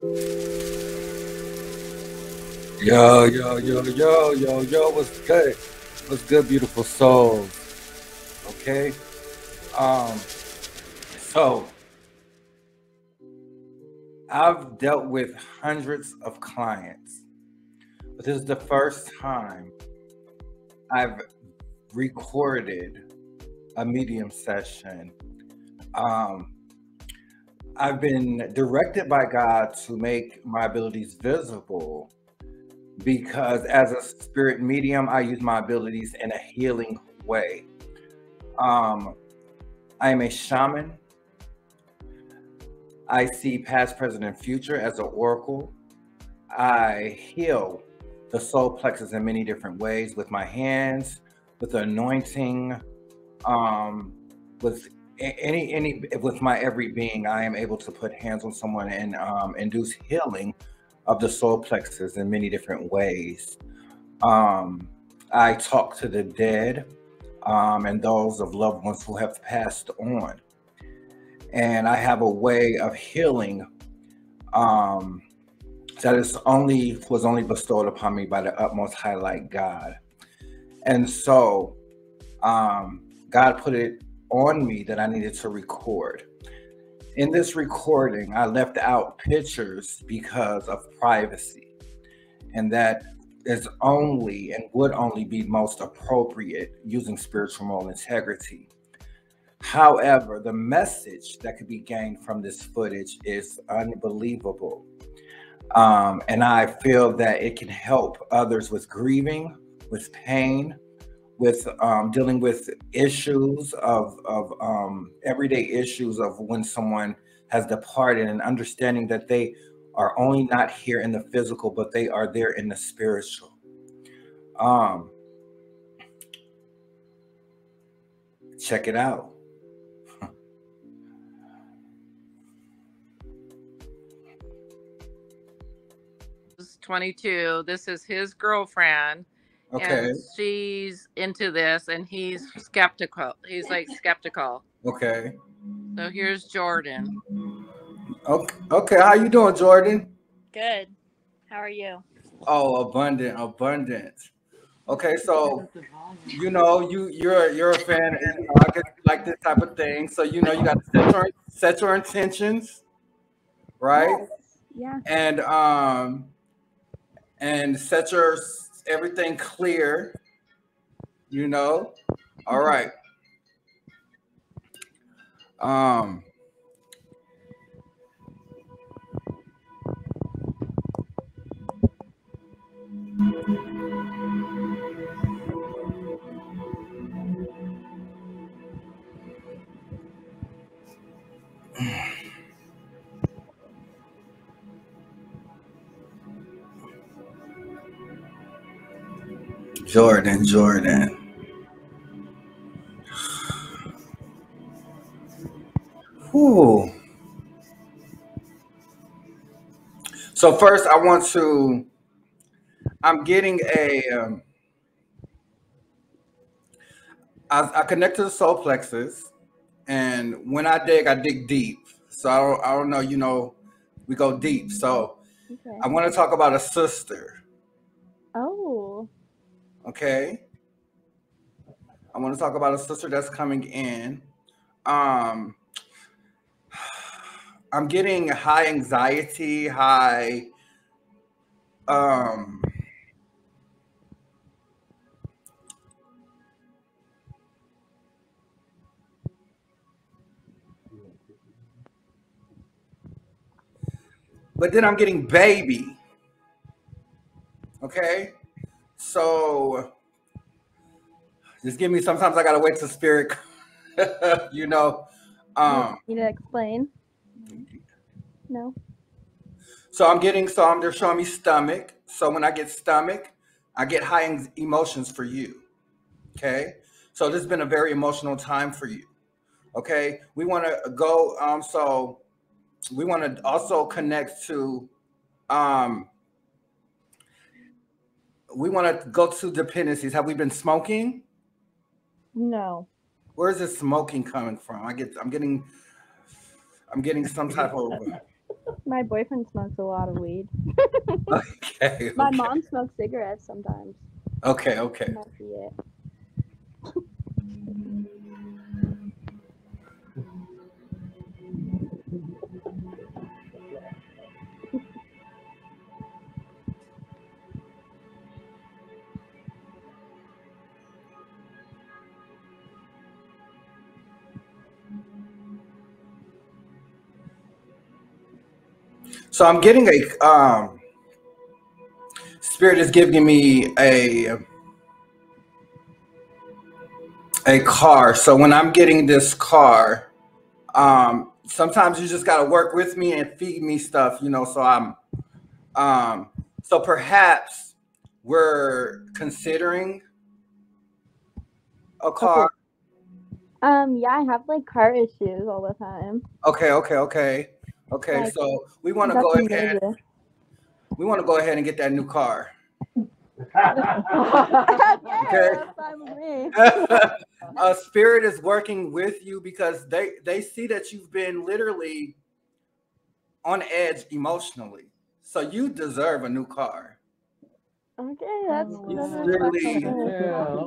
Yo, yo, yo, yo, yo, yo, what's good? What's good, beautiful souls? Okay. So I've dealt with hundreds of clients, but this is the first time I've recorded a medium session. Um, I've been directed by God to make my abilities visible because as a spirit medium, I use my abilities in a healing way. Um, I am a shaman. I see past, present, and future as an oracle. I heal the soul plexus in many different ways with my hands, with anointing, with any with my every being. I am able to put hands on someone and induce healing of the soul plexus in many different ways. I talk to the dead and those of loved ones who have passed on. And I have a way of healing that was only bestowed upon me by the utmost highlight God. And so God put it on me that I needed to record. In this recording, I left out pictures because of privacy, and that is only and would only be most appropriate using spiritual moral integrity. However, the message that could be gained from this footage is unbelievable. And I feel that it can help others with grieving, with pain, with dealing with issues of everyday issues of when someone has departed, and understanding that they are only not here in the physical, but they are there in the spiritual. Check it out. Is 22. This is his girlfriend. Okay. And she's into this and he's skeptical. He's like skeptical. Okay. So here's Jordan. Okay. Okay. How you doing, Jordan? Good. How are you? Oh, abundant, abundant. Okay, so you're a fan. I guess you like this type of thing. So you got to set your intentions, right? Yes. Yeah. And set your everything clear. All right. Um. Jordan. Whew. So first, I'm getting I connect to the solar plexus, and when I dig deep. So I don't know, we go deep. So Okay. I want to talk about a sister. Oh. Okay. I want to talk about a sister that's coming in. Um, I'm getting high anxiety, um, but then I'm getting baby. Okay. So just give me, sometimes I gotta wait till spirit, you know. You need to explain? No. They're showing me stomach. So when I get stomach, I get high emotions for you. Okay. So this has been a very emotional time for you. Okay. We want to go, so we want to also connect to, we want to go to dependencies. Have we been smoking? No. Where is this smoking coming from? I'm getting some type of My boyfriend smokes a lot of weed. Okay. My Okay. mom smokes cigarettes sometimes. Okay. Okay. Might be it. So I'm getting spirit is giving me a car. So when I'm getting this car, sometimes you just got to work with me and feed me stuff, you know. So so perhaps we're considering a Okay. car. Yeah, I have like car issues all the time. Okay, okay, okay, okay. Like, So we want to that's go a ahead. major. We want to go ahead and get that new car. Okay, Okay. that's fine with me. Spirit is working with you because they see that you've been literally on edge emotionally. So you deserve a new car. Okay, that's You fine. literally,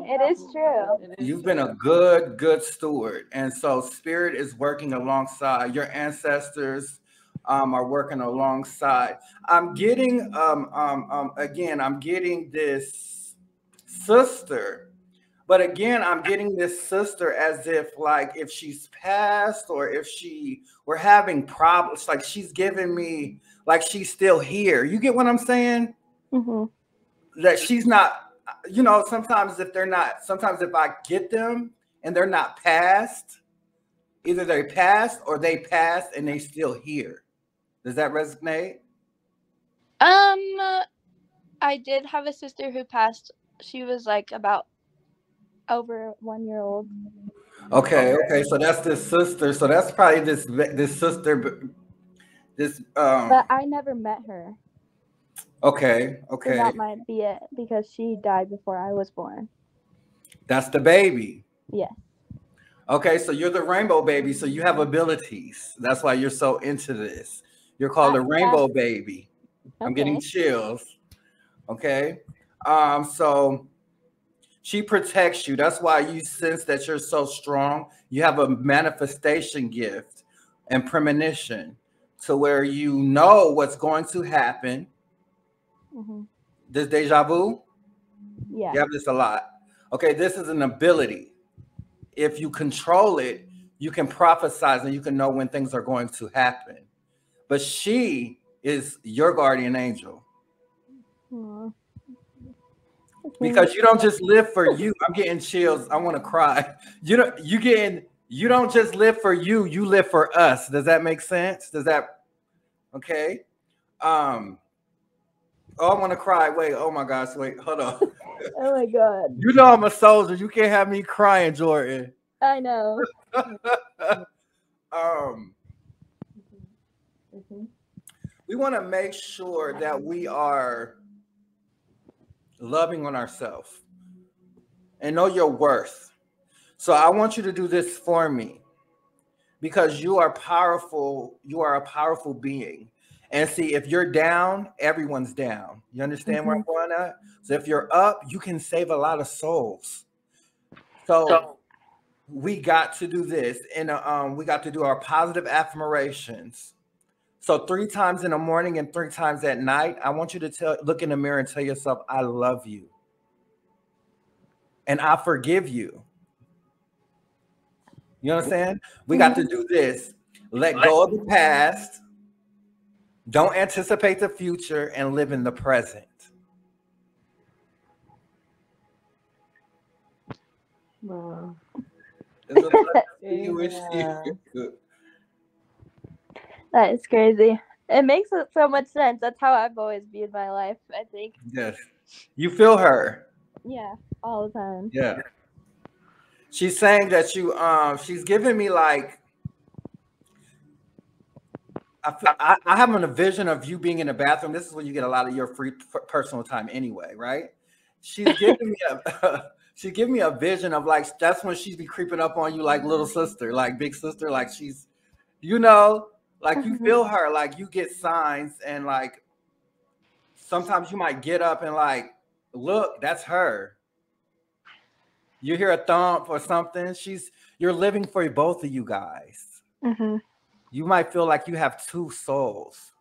It is true. you've been a good steward. And so spirit is working alongside your ancestors, are working alongside. I'm getting again, I'm getting this sister. But again, I'm getting this sister as if like if she's passed or if she we're having problems, like she's giving me like she's still here. You get what I'm saying? Hmm. That she's not, you know, sometimes if they're not, sometimes if I get them and they're not passed, either they passed or they passed and they still here. Does that resonate? I did have a sister who passed. She was like about Over 1 year old. Okay, okay. So that's this sister. So that's probably this sister, this But I never met her. okay, So okay. that might be it because she died before I was born. That's the baby. Yes. Okay, so you're the rainbow baby, so you have abilities. That's why you're so into this. You're called a rainbow baby. I'm getting Okay. chills. Okay. So she protects you. That's why you sense that you're so strong. You have a manifestation gift and premonition to where you know what's going to happen. Hmm. This deja vu, Yeah. you have this a lot. Okay, this is an ability. If you control it, you can prophesize and you can know when things are going to happen. But she is your guardian angel. Aw. Because you don't just live for you. I'm getting chills. I want to cry. You don't just live for you, you live for us. Does that make sense? Does that okay? Oh, I want to cry. Wait, oh my gosh, wait, hold on. Oh my god. You know I'm a soldier. You can't have me crying, Jordan. I know. We want to make sure that we are loving on ourselves and know your worth. So I want you to do this for me because you are powerful. You are a powerful being. And see, if you're down, everyone's down. You understand where I'm going at? So if you're up, you can save a lot of souls. So we got to do this, and we got to do our positive affirmations. So 3 times in the morning and 3 times at night, I want you to look in the mirror and tell yourself, I love you. And I forgive you. You understand? We got to do this. Let go of the past. Don't anticipate the future and live in the present. Wow. That is crazy. It makes so much sense. That's how I've always viewed my life, I think. Yes. You feel her. Yeah, all the time. Yeah. She's saying that she's giving me like I have a vision of you being in the bathroom. This is when you get a lot of your free personal time anyway, right? She's giving me a vision of like that's when she'd be creeping up on you like little sister, like big sister, like she's, you know, Like you feel her, like you get signs, and like sometimes you might get up and like look, that's her. You hear a thump or something. You're living for both of you guys. Mm-hmm. You might feel like you have two souls.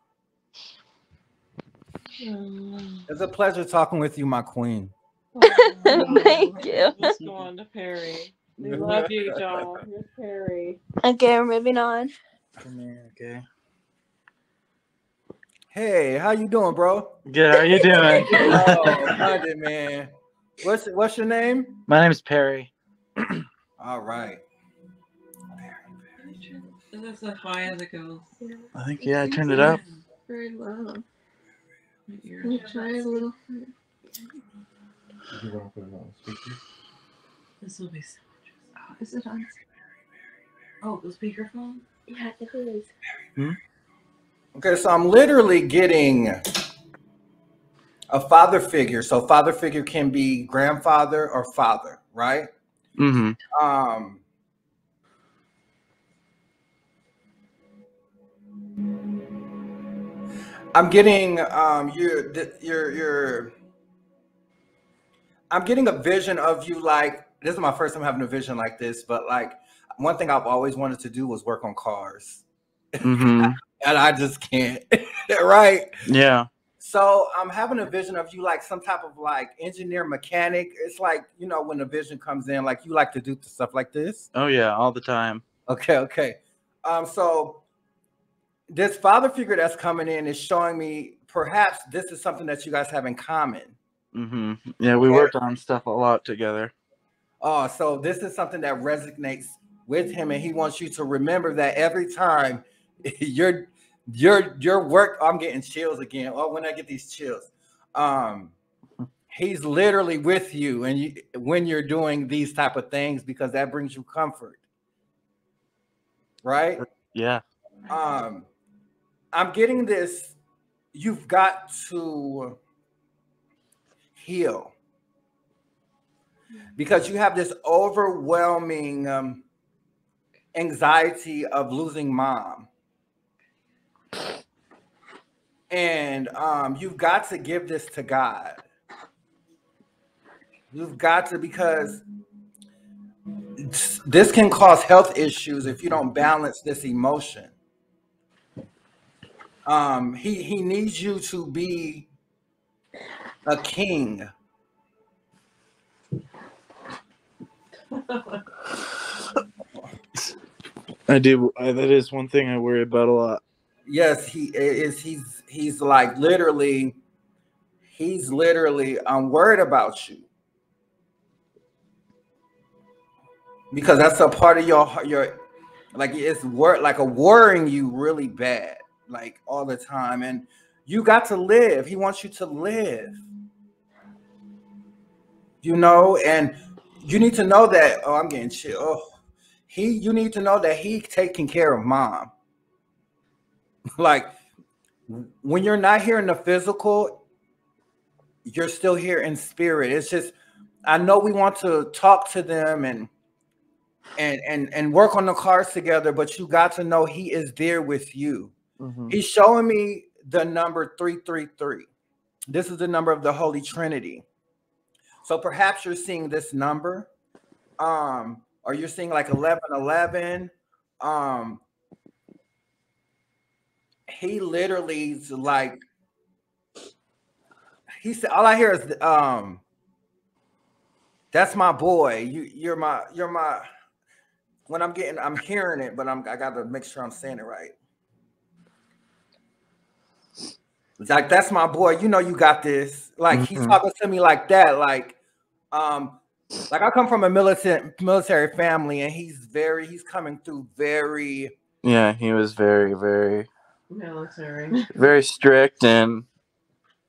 It's a pleasure talking with you, my queen. Thank you. Let's go on to Perry. We love you, Joel. You're Perry. Okay, we're moving on. Come here, okay. Hey, how you doing, bro? Good. How are you doing? Oh, nothing, man. What's your name? My name is Perry. All right. Is this as high as it goes? I think I turned it up. Very low. You try a little. You want to put it on speaker? This will be so interesting. Oh, is it on? Oh, the speakerphone? Yeah, it is. Okay, so I'm literally getting a father figure. So father figure can be grandfather or father, right? Mm-hmm. I'm getting I'm getting a vision of you. Like, this is my first time having a vision like this, but like one thing I've always wanted to do was work on cars. Mm-hmm. And I just can't. Right? Yeah. So I'm having a vision of you like some type of like engineer mechanic. It's like, you know, when the vision comes in, like you like to do stuff like this. Oh yeah, all the time. Okay. So this father figure that's coming in is showing me perhaps this is something that you guys have in common. Mm-hmm. Yeah, we worked on stuff a lot together. Oh, so this is something that resonates with him, and he wants you to remember that every time your work. I'm getting chills again. Oh, when I get these chills, he's literally with you, and when you're doing these type of things, because that brings you comfort, right? Yeah. I'm getting this. You've got to heal because you have this overwhelming anxiety of losing mom. And you've got to give this to God. You've got to, because this can cause health issues if you don't balance this emotion. He needs you to be a king. I do. That is one thing I worry about a lot. Yes, he is. He's like literally. He's literally worried about you because that's a part of your like it's like a worrying you really bad, like all the time, and you got to live. He wants you to live, you know, and you need to know that. Oh, I'm getting chill. Oh, you need to know that he's taking care of mom. Like when you're not here in the physical, you're still here in spirit. It's just, I know we want to talk to them and work on the cars together, but you got to know he is there with you. Mm-hmm. He's showing me the number 333. This is the number of the Holy Trinity. So perhaps you're seeing this number, or you're seeing like 1111. He literally is like, he said, all I hear is, that's my boy. You're my, when I'm hearing it, but I got to make sure I'm saying it right. It's like, that's my boy. You know, you got this. Like, he's talking to me like that. Like I come from a military family, and he's coming through very. Yeah, he was very, very military, very strict, and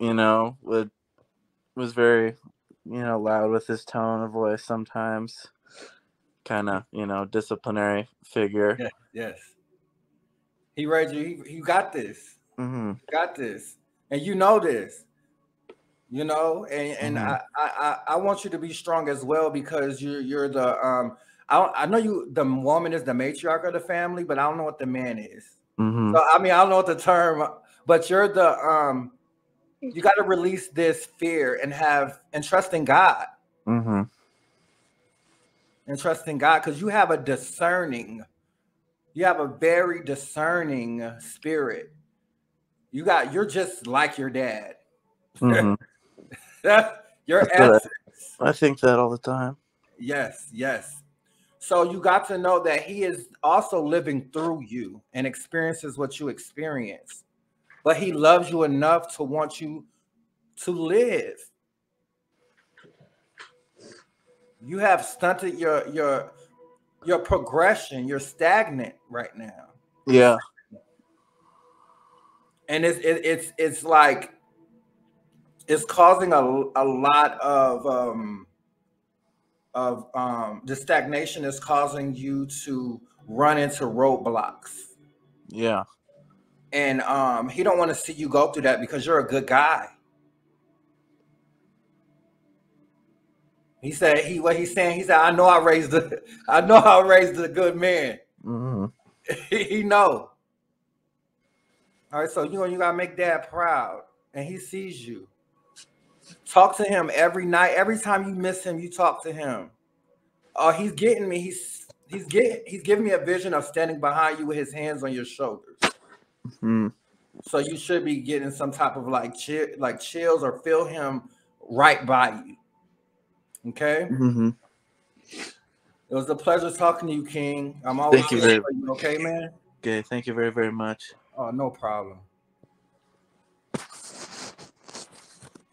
you know, was very, you know, loud with his tone of voice sometimes. Kind of, you know, disciplinary figure. Yeah, yes. He read you. You got this. Mm-hmm. You got this, and you know this. You know, and I want you to be strong as well, because you're the I know the woman is the matriarch of the family, but I don't know what the man is. Mm-hmm. So I mean, I don't know what the term, but you're the you got to release this fear and trust in God. Mm-hmm. And trust in God, because you have a very discerning spirit. You're just like your dad. Mm-hmm. Your That's what essence. I think that all the time. Yes, yes. So you got to know that he is also living through you and experiences what you experience. But he loves you enough to want you to live. You have stunted your progression. You're stagnant right now. Yeah. And it's like it's causing a lot of the stagnation is causing you to run into roadblocks. Yeah. And he don't want to see you go through that because you're a good guy. He said I know I raised a good man. Mm-hmm. He know. All right, so you gotta make dad proud, and he sees you. Talk to him every night. Every time you miss him, you talk to him. Oh, he's getting me. He's giving me a vision of standing behind you with his hands on your shoulders. Mm-hmm. So you should be getting some type of like chills or feel him right by you. Okay. Mm-hmm. It was a pleasure talking to you, King. I'm always Thank you here very for you. Okay, man. Okay. Thank you very, very much. Oh, no problem.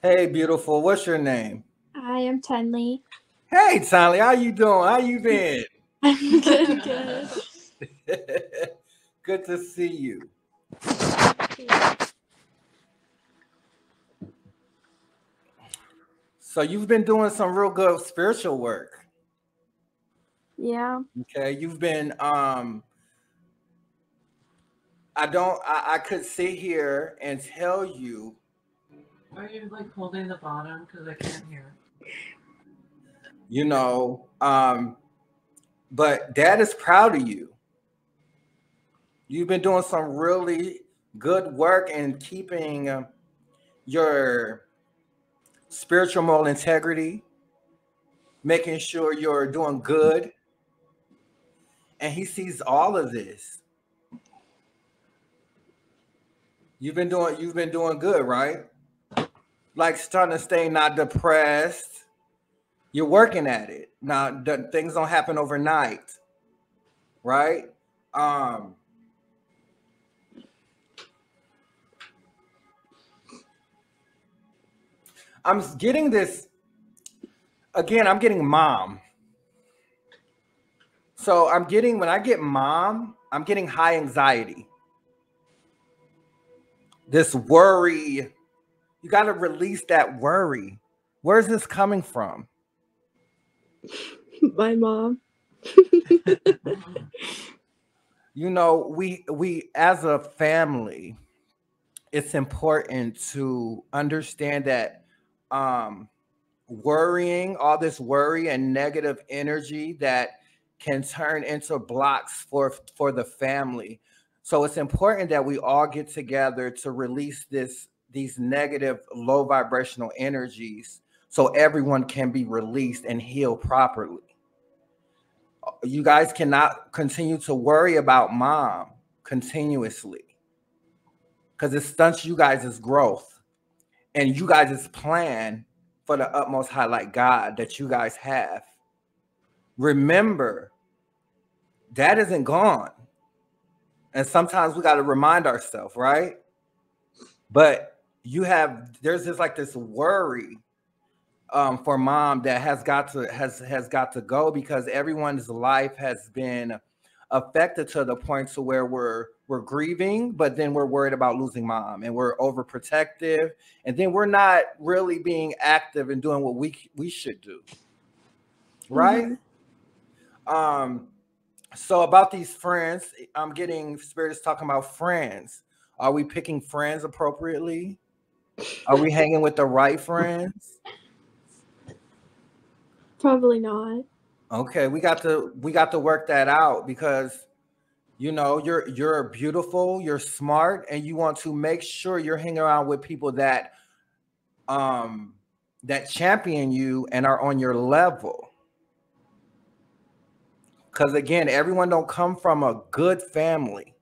Hey, beautiful. What's your name? I am Tenley. Hey, Tyler. How you doing? How you been? I'm good. Good to see you. So you've been doing some real good spiritual work. Yeah. Okay. You've been I could sit here and tell you. Are you like holding the bottom? Because I can't hear. You know, but Dad is proud of you. You've been doing some really good work in keeping your spiritual moral integrity, making sure you're doing good. And he sees all of this. You've been doing good, right? Like starting to stay not depressed. You're working at it. Now, things don't happen overnight, right? I'm getting this again. I'm getting mom. So when I get mom, I'm getting high anxiety. This worry, you got to release that worry. Where's this coming from? My mom. You know, we as a family, it's important to understand that worrying, all this worry and negative energy that can turn into blocks for the family. So it's important that we all get together to release these negative low vibrational energies so everyone can be released and healed properly. You guys cannot continue to worry about mom continuously because it stunts you guys' growth and you guys' plan for the utmost highlight God that you guys have. Remember, Dad isn't gone. And sometimes we got to remind ourselves, right? But there's this worry for mom that has got to go because everyone's life has been affected to the point to where we're grieving, but then we're worried about losing mom and we're overprotective, and then we're not really being active and doing what we should do, right? Mm-hmm. So about these friends, I'm getting spirits talking about friends. Are we picking friends appropriately? Are we hanging with the right friends? Probably not. Okay, we got to work that out because You know, you're beautiful, you're smart, and you want to make sure you're hanging around with people that that champion you and are on your level. Because again, everyone don't come from a good family.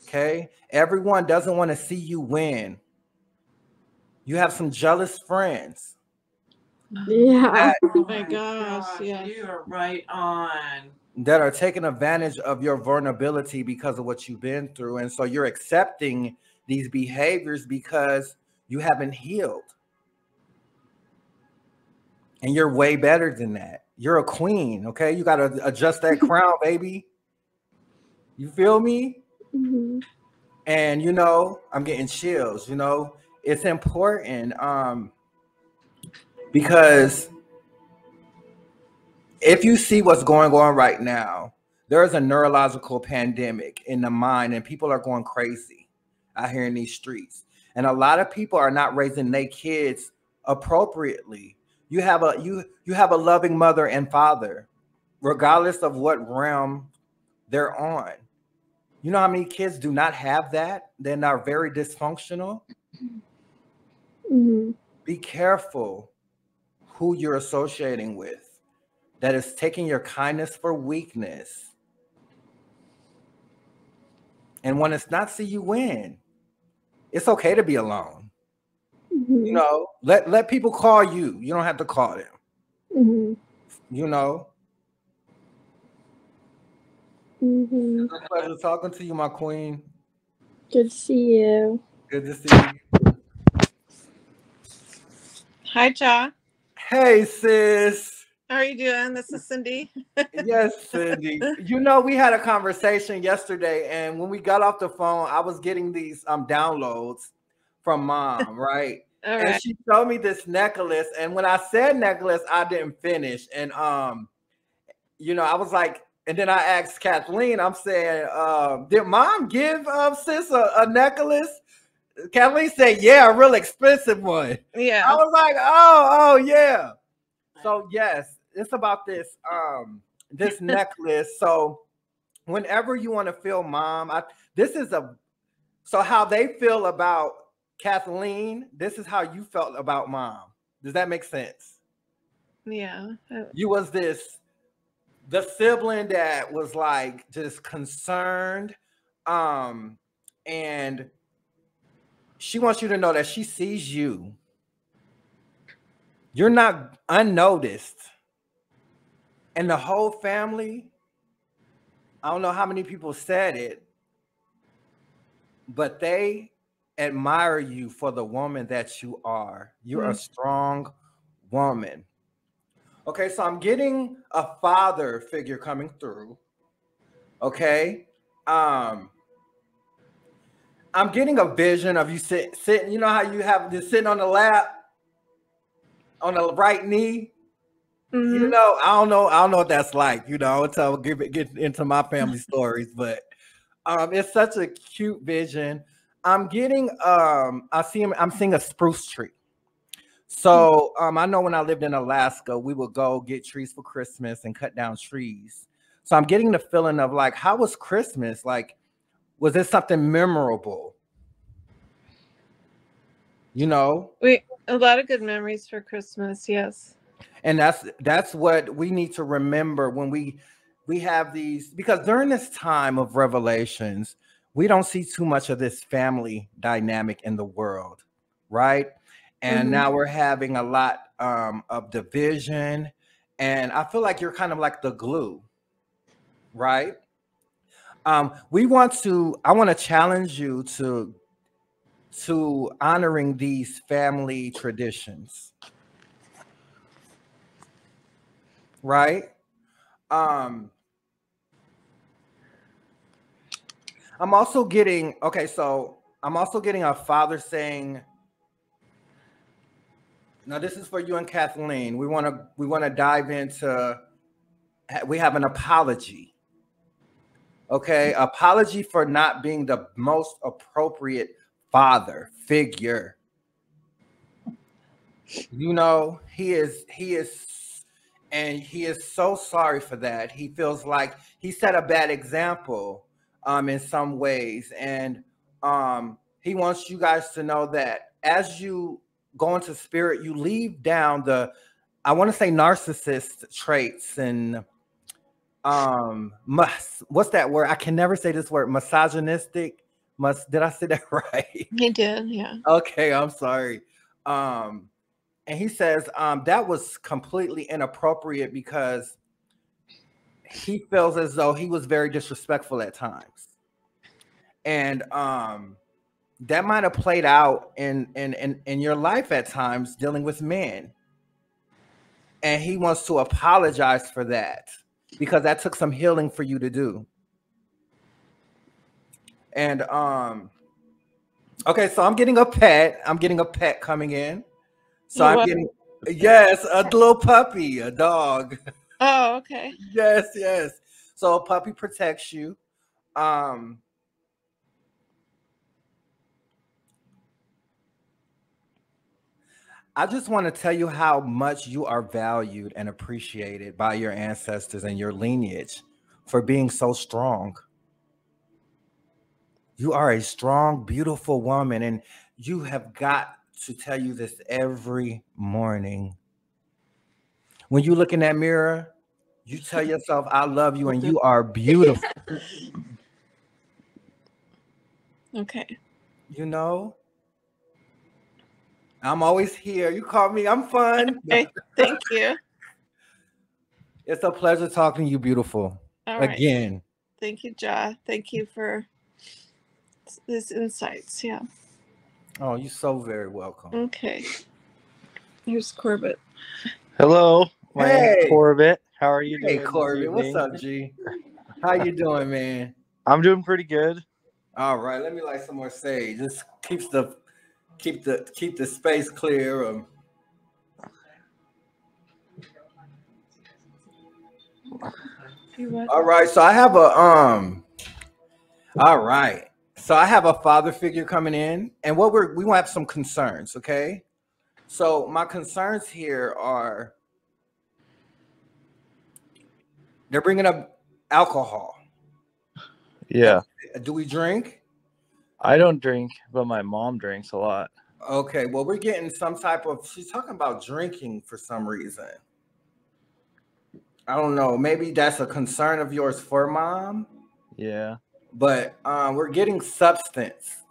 Okay, everyone doesn't want to see you win. You have some jealous friends. Yeah. Oh my gosh, yes. You are right on. That are taking advantage of your vulnerability because of what you've been through. And so you're accepting these behaviors because you haven't healed. And you're way better than that. You're a queen, okay? You got to adjust that crown, baby. You feel me? Mm-hmm. And, you know, I'm getting chills, you know. It's important because if you see what's going on right now, there's a neurological pandemic in the mind and people are going crazy out here in these streets. And a lot of people are not raising their kids appropriately. You have a loving mother and father, regardless of what realm they're on. You know how many kids do not have that? Then are very dysfunctional. Mm-hmm. Be careful who you're associating with. That is taking your kindness for weakness. And when it's not see you win, it's okay to be alone. Mm-hmm. You know, let people call you. You don't have to call them. Mm-hmm. You know. Mm-hmm. It's a pleasure talking to you, my queen. Good to see you. Good to see you. Hi, Ja. Hey, sis. How are you doing? This is Cindy. Yes, Cindy. You know, we had a conversation yesterday, and when we got off the phone, I was getting these downloads from mom, right? All And right. she showed me this necklace, and when I said necklace, I didn't finish. And you know, I was like, and then I asked Kathleen, I'm saying, did mom give sis a necklace? Kathleen said, yeah, a real expensive one. Yeah. I was like, oh, yeah. So yes, it's about this this necklace. So whenever you want to feel mom, so how they feel about Kathleen, this is how you felt about mom. Does that make sense? Yeah. You was the sibling that was like just concerned, and she wants you to know that she sees you. You're not unnoticed. And the whole family, I don't know how many people said it, but they admire you for the woman that you are. You're a strong woman. Okay, so I'm getting a father figure coming through. Okay. I'm getting a vision of you sitting, you know how you have this sitting on the lap, on the right knee. Mm-hmm. You know, I don't know what that's like, you know, until I get into my family stories, but it's such a cute vision. I'm getting I'm seeing a spruce tree. So I know when I lived in Alaska, we would go get trees for Christmas and cut down trees. So I'm getting the feeling of like, how was Christmas? Like, was it something memorable? You know? A lot of good memories for Christmas, yes. And that's what we need to remember when we have these, because during this time of revelations, we don't see too much of this family dynamic in the world, right? And now we're having a lot of division, and I feel like you're kind of like the glue, right? I want to challenge you to honoring these family traditions, right? I'm also getting a father saying, now this is for you and Kathleen. We want to dive into, we have an apology. Okay, apology for not being the most appropriate father figure. You know, he is and he is so sorry for that. He feels like he set a bad example in some ways, and he wants you guys to know that as you go into spirit, you leave down the, I want to say, narcissist traits and what's that word? I can never say this word. Misogynistic. Did I say that right? He did, yeah. Okay, I'm sorry. And he says that was completely inappropriate because he feels as though he was very disrespectful at times, and that might have played out in your life at times dealing with men, and he wants to apologize for that because that took some healing for you to do. And okay, so I'm getting a pet. I'm getting a pet coming in. So I'm getting, yes, a little puppy, a dog. Oh, okay. Yes, yes. So a puppy protects you. I just want to tell you how much you are valued and appreciated by your ancestors and your lineage for being so strong. You are a strong, beautiful woman, and you have got to tell you this every morning. When you look in that mirror, you tell yourself, I love you and you are beautiful. Okay. You know? I'm always here. You call me, I'm fun. Okay. Thank you. It's a pleasure talking to you, beautiful. All right. Again. Thank you, Ja. Thank you for these insights. Yeah. Oh, you're so very welcome. Okay. Here's Corbett. Hello, my name's Hey. Corbett. How are you doing? Hey, Corbett. What's up, G? How you doing, man? I'm doing pretty good. All right, let me light some more sage. Just keep the space clear. All right, so I have a all right. So I have a father figure coming in, and we want to have some concerns, okay? So my concerns here are they're bringing up alcohol. Yeah. Do we drink? I don't drink, but my mom drinks a lot. Okay, well, we're getting some type of, she's talking about drinking for some reason. I don't know. Maybe that's a concern of yours for mom. Yeah. But we're getting substance.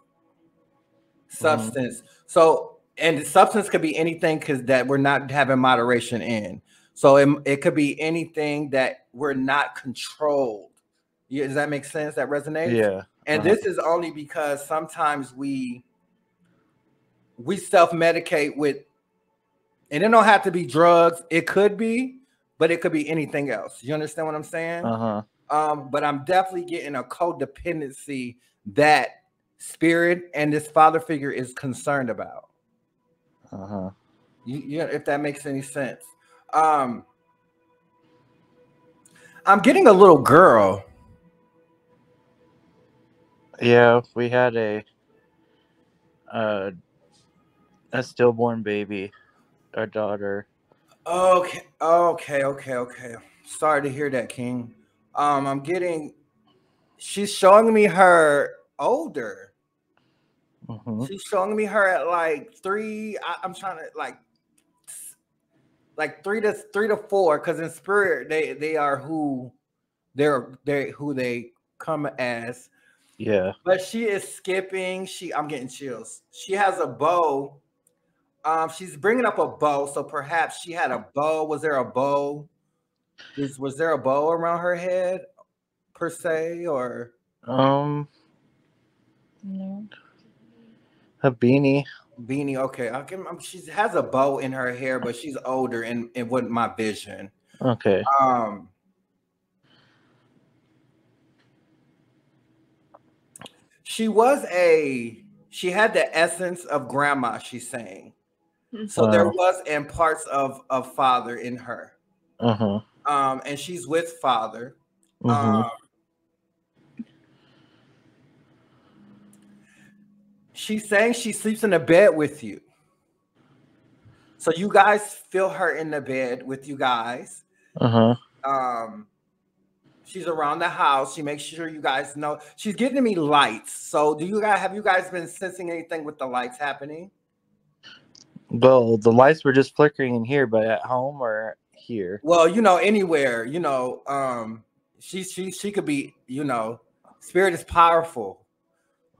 So, and the substance could be anything because that we're not having moderation in. So it could be anything that we're not controlled. Yeah, does that make sense? That resonates? Yeah. And this is only because sometimes we self-medicate with, and it don't have to be drugs. It could be, but it could be anything else. You understand what I'm saying? But I'm definitely getting a codependency that spirit and this father figure is concerned about. You if that makes any sense. I'm getting a little girl. Yeah, we had a stillborn baby, our daughter. Okay. Sorry to hear that, King. I'm getting, she's showing me her older. She's showing me her at like 3. I'm trying to like 3 to 4, because in spirit they are who they come as. Yeah. But she is skipping. I'm getting chills. She has a bow. She's bringing up a bow, so perhaps she had a bow. Was there a bow? Was there a bow around her head, per se, or? No. A beanie. Beanie. Okay, she has a bow in her hair, but she's older, and it wasn't my vision. Okay. She had the essence of grandma. She's saying. So there was in parts of father in her. And she's with father. She's saying she sleeps in a bed with you. So you guys feel her in the bed with you guys. Uh-huh. She's around the house. She makes sure you guys know. She's giving me lights. So have you guys been sensing anything with the lights happening? Well, the lights were just flickering in here, but at home or here? Well, anywhere, she could be, spirit is powerful,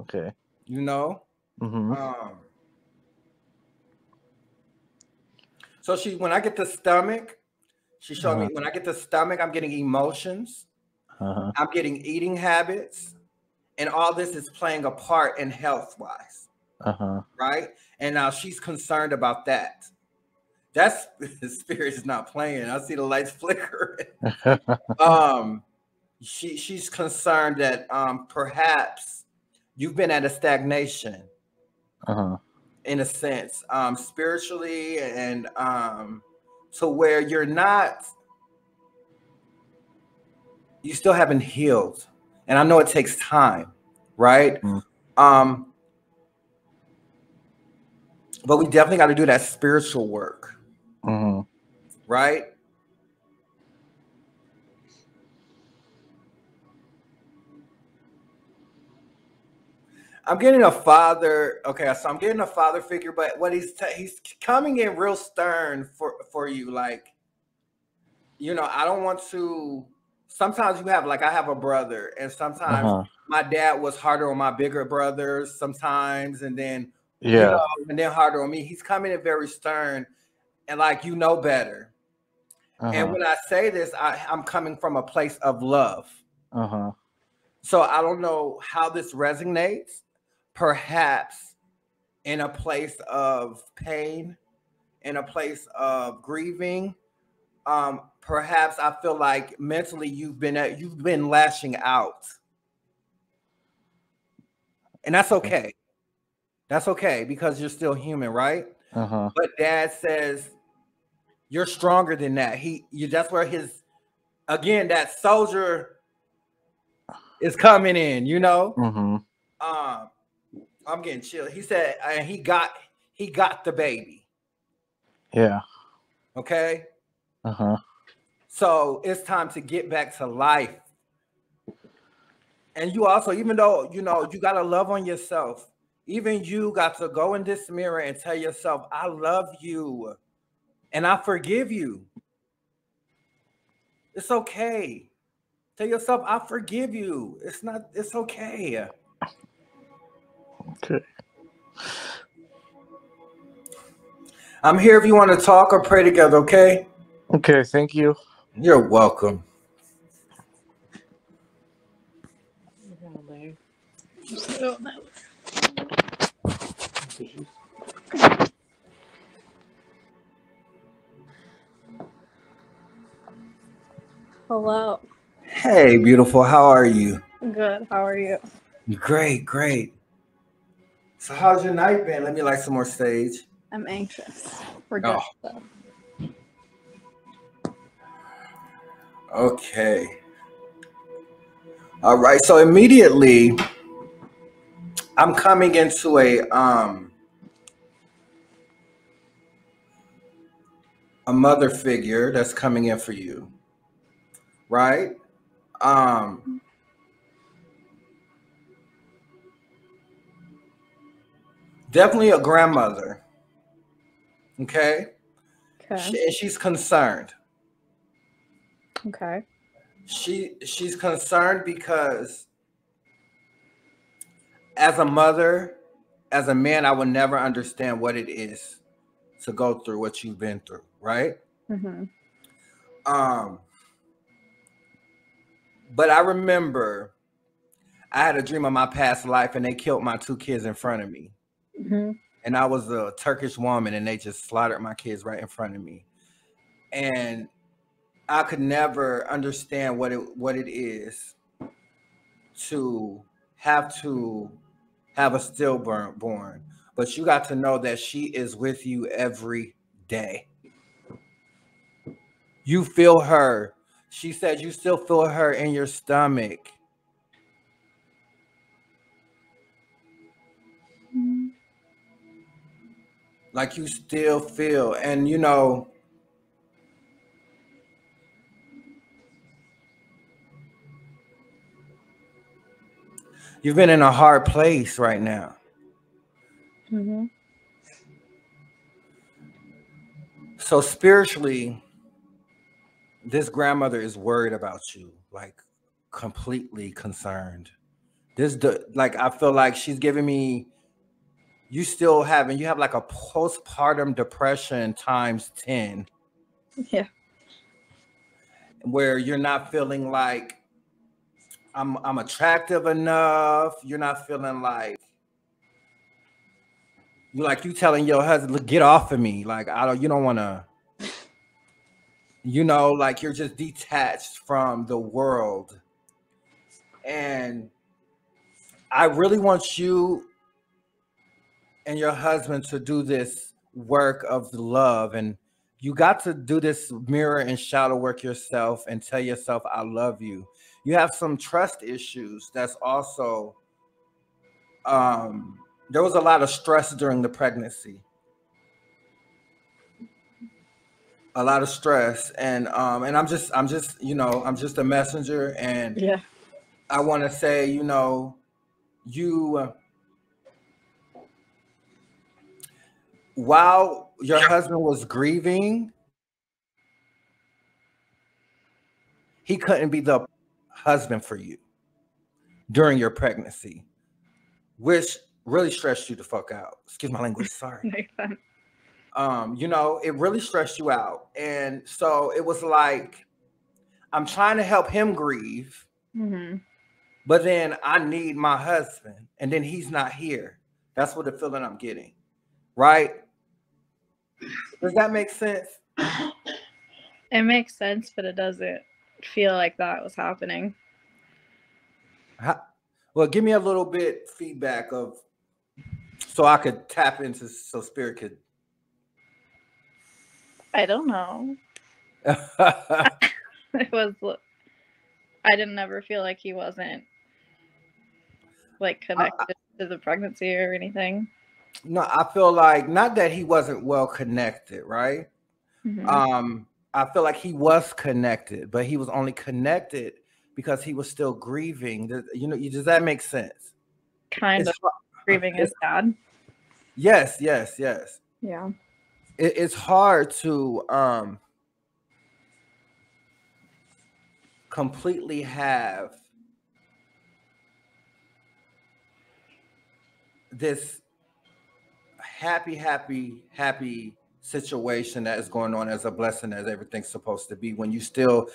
Okay. Um, Mm-hmm. so when I get the stomach, she showed me Uh-huh. when I get the stomach, I'm getting emotions, Uh-huh. I'm getting eating habits, and all this is playing a part in health-wise, Uh-huh. right? And now she's concerned about that. That's the spirit is not playing. I see the lights flickering. She's concerned that perhaps you've been at a stagnation, Uh-huh. in a sense, spiritually, and to where you still haven't healed. And I know it takes time, right? Mm. But we definitely got to do that spiritual work, Mm-hmm. right? I'm getting a father. Okay, so I'm getting a father figure, but what he's coming in real stern for you. Like, I don't want to. Sometimes you have, like, I have a brother, and sometimes Uh-huh. my dad was harder on my bigger brothers sometimes, and then Yeah. and then harder on me. He's coming in very stern, and like, better. Uh-huh. And when I say this, I'm coming from a place of love. Uh-huh. So I don't know how this resonates. Perhaps in a place of pain, in a place of grieving. Perhaps I feel like mentally you've been lashing out, and that's okay. That's okay because you're still human, right? Uh-huh. But Dad says you're stronger than that. That's where that soldier is coming in. Mm-hmm. I'm getting chill. He said, and he got the baby. Yeah. Okay. Uh-huh. So it's time to get back to life. And you also, even though, you got to love on yourself, even you got to go in this mirror and tell yourself, I love you and I forgive you. It's okay. Tell yourself, I forgive you. It's okay. Okay. I'm here if you want to talk or pray together, okay? Okay, thank you. You're welcome. Hello. Hey, beautiful. How are you? Good. How are you? Great, great. So how's your night been? Let me light some more sage. I'm anxious. For good stuff. Okay. All right. So immediately I'm coming into a mother figure that's coming in for you. Right? Definitely a grandmother. Okay. She's concerned. Okay. She's concerned because as a mother, as a man, I will never understand what it is to go through what you've been through, right? Mm-hmm. But I remember I had a dream of my past life and they killed my 2 kids in front of me. Mm-hmm. And I was a Turkish woman and they just slaughtered my kids right in front of me. And I could never understand what it is to have a stillborn. But you got to know that she is with you every day. You feel her. She said you still feel her in your stomach. Mm-hmm. Like you still feel, and You've been in a hard place right now. Mm-hmm. So spiritually, this grandmother is worried about you, like completely concerned. Like I feel like she's giving me you have like a postpartum depression times 10, Yeah. where you're not feeling like I'm attractive enough. You're not feeling like you telling your husband, look, get off of me. Like you don't want to, like you're just detached from the world. And I really want you and your husband to do this work of love, and you got to do this mirror and shadow work yourself and tell yourself I love you. You have some trust issues. That's also there was a lot of stress during the pregnancy, a lot of stress, and I'm just I'm just a messenger, and Yeah. I want to say you while your husband was grieving, he couldn't be the husband for you during your pregnancy, which really stressed you the fuck out. Excuse my language, sorry. Makes sense. It really stressed you out. And so it was like, I'm trying to help him grieve, Mm-hmm. but then I need my husband, and then he's not here. That's what the feeling I'm getting, right? Does that make sense? It makes sense, but it doesn't feel like that was happening. Well, give me a little bit feedback so I could tap into, so spirit could. I don't know. It was. I didn't ever feel like he wasn't like connected to the pregnancy or anything. No, I feel like not that he wasn't well connected, right? Mm-hmm. I feel like he was connected, but he was only connected because he was still grieving. Does that make sense? Kind of grieving his dad. Yes. Yeah. It's hard to completely have this happy situation that is going on as a blessing, as everything's supposed to be, when you still,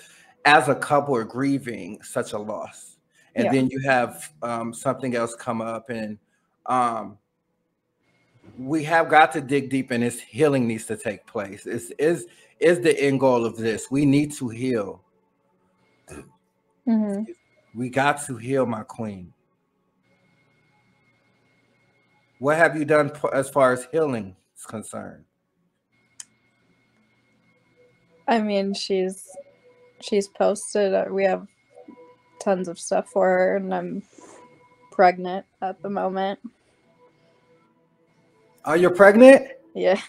as a couple, are grieving such a loss, and then you have something else come up, and we have got to dig deep, and this healing needs to take place. Is the end goal of this? We need to heal. Mm-hmm. We got to heal, my queen. What have you done as far as healing is concerned? I mean, she's posted. We have tons of stuff for her, and I'm pregnant at the moment. Oh, you're pregnant? Yeah.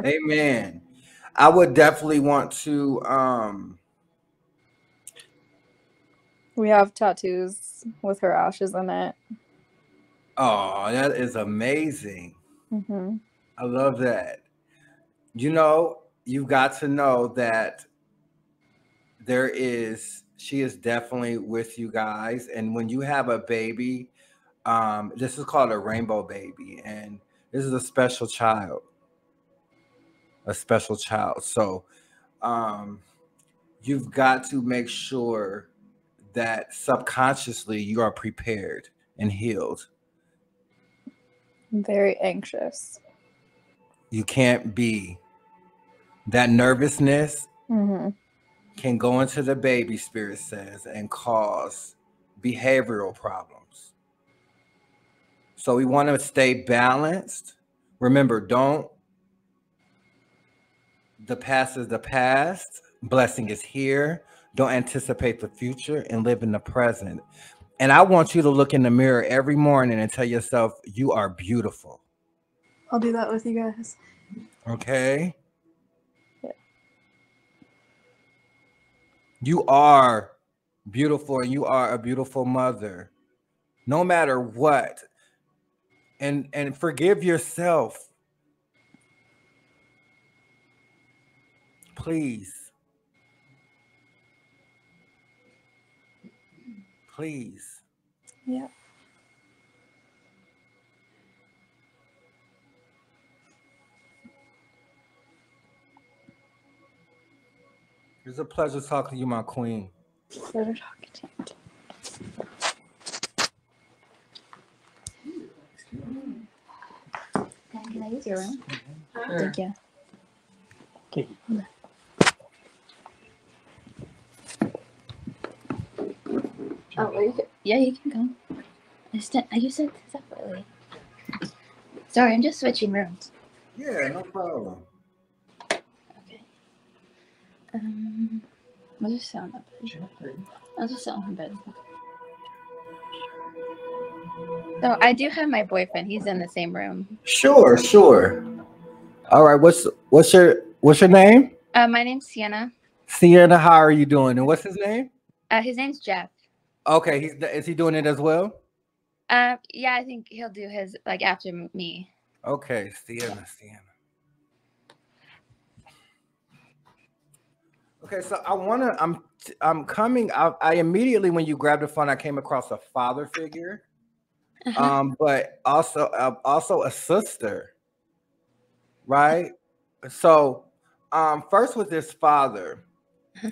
Amen. I would definitely want to. We have tattoos with her ashes in it. Oh, that is amazing. Mm-hmm. I love that. You've got to know that she is definitely with you guys. And when you have a baby, this is called a rainbow baby. And this is a special child. So you've got to make sure that subconsciously you are prepared and healed. I'm very anxious. You can't be. That nervousness can go into the baby, spirit says, and cause behavioral problems. So we want to stay balanced. Remember, the past is the past. Blessing is here. Don't anticipate the future and live in the present. And I want you to look in the mirror every morning and tell yourself, you are beautiful. I'll do that with you guys. Okay? You are beautiful, and you are a beautiful mother, no matter what. And forgive yourself, please, please. Yeah. It's a pleasure talking to you, my queen. Pleasure talking to you. Can I use your room? Thank you. Okay. Oh, well, yeah, you can go. You said separately. Sorry, I'm just switching rooms. Yeah, no problem. Okay. I'll just sit on the bed. I'll just sit on the bed. So I do have my boyfriend. He's in the same room. Sure, sure. All right, what's your name? My name's Sienna. Sienna, how are you doing? And what's his name? His name's Jeff. Okay, is he doing it as well? Yeah, I think he'll do his like after me. Okay, Sienna. Okay, so I'm coming. I immediately, when you grabbed the phone, I came across a father figure, but also a sister, right? So, first with this father,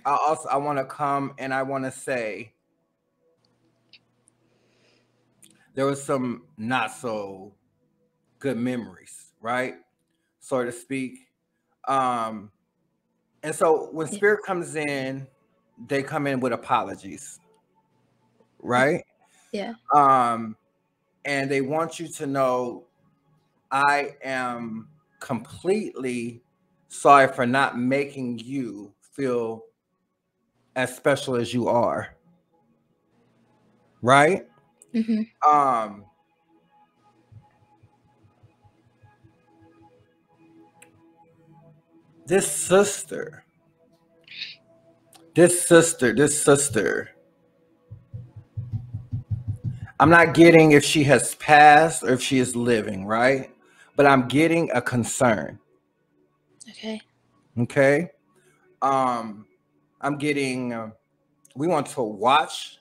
I want to come and I want to say there was some not so good memories, right, so to speak. And so when spirit comes in, they come in with apologies, right? Yeah. And they want you to know I am completely sorry for not making you feel as special as you are, right? This sister, I'm not getting if she has passed or if she is living, right? But I'm getting a concern. Okay. I'm getting we want to watch,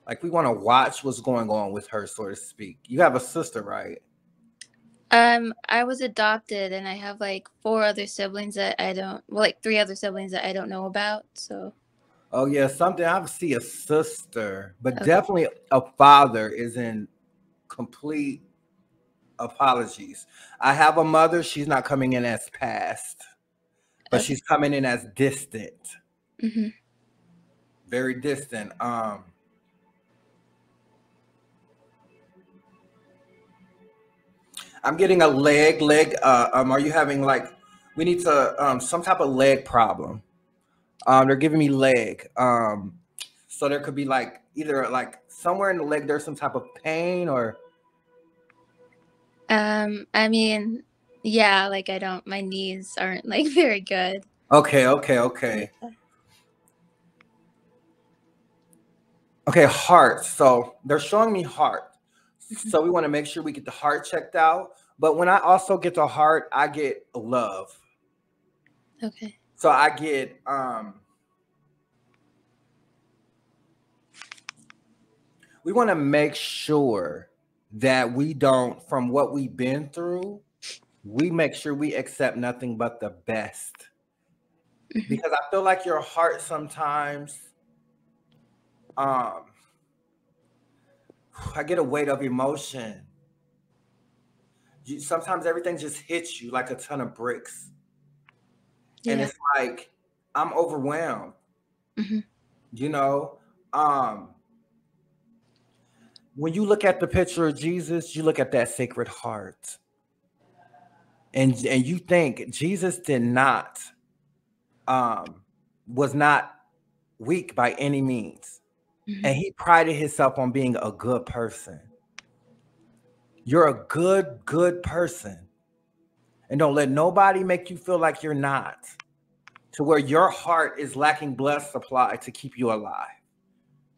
like we want to watch what's going on with her, so to speak. You have a sister, right? I was adopted and I have like 4 other siblings that I don't, well, like 3 other siblings that I don't know about. So. Oh yeah, something. I see a sister, but definitely a father is in complete apologies. I have a mother. She's not coming in as past, but she's coming in as distant. Very distant. I'm getting a leg. Are you having like? We need to some type of leg problem. They're giving me leg. So there could be like either like somewhere in the leg there's some type of pain or. I mean, yeah, like my knees aren't like very good. Okay. Okay, heart. So they're showing me heart. So we want to make sure we get the heart checked out. But when I also get the heart, I get love. Okay. So I get we want to make sure that we don't, from what we've been through, we make sure we accept nothing but the best. Because I feel like your heart sometimes I get a weight of emotion. Sometimes everything just hits you like a ton of bricks. Yeah. And it's like I'm overwhelmed. You know, when you look at the picture of Jesus, you look at that sacred heart. And you think Jesus did not was not weak by any means. And he prided himself on being a good person. You're a good person. And don't let nobody make you feel like you're not, to where your heart is lacking blood supply to keep you alive.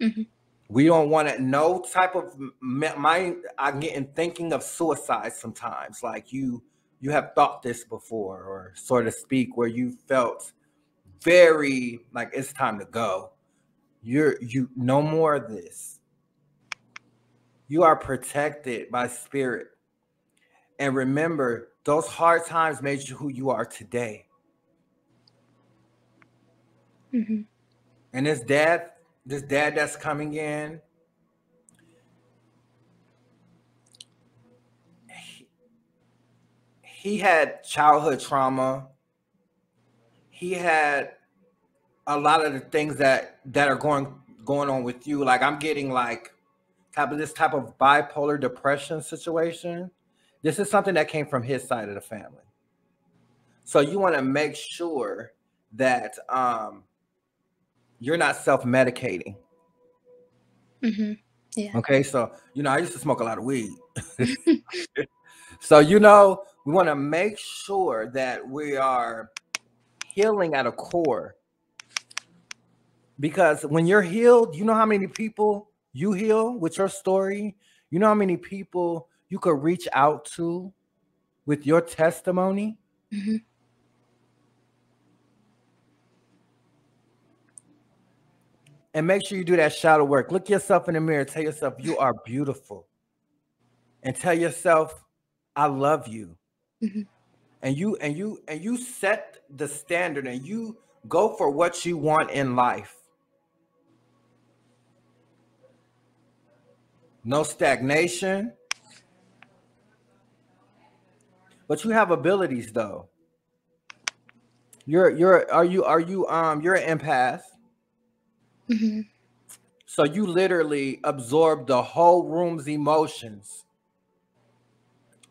Mhm. We don't want to, no type of mind. I'm getting thinking of suicide sometimes. Like you have thought this before, or so to speak, where you felt very like it's time to go. You no more of this. You are protected by spirit. And remember, those hard times made you who you are today. Mhm. And this dad that's coming in, he had childhood trauma. He had a lot of the things that are going on with you. Like I'm getting like this type of bipolar depression situation. This is something that came from his side of the family. So you want to make sure that you're not self-medicating. Mhm. Yeah. Okay, so I used to smoke a lot of weed. So we want to make sure that we are healing at a core. Because when you're healed, you know how many people you heal with your story? You know how many people you could reach out to with your testimony? Mhm. And make sure you do that shadow work. Look yourself in the mirror. Tell yourself you are beautiful. And tell yourself, I love you. Mhm. And you set the standard and you go for what you want in life. No stagnation. But you have abilities though. You're an empath. Mhm. So you literally absorb the whole room's emotions.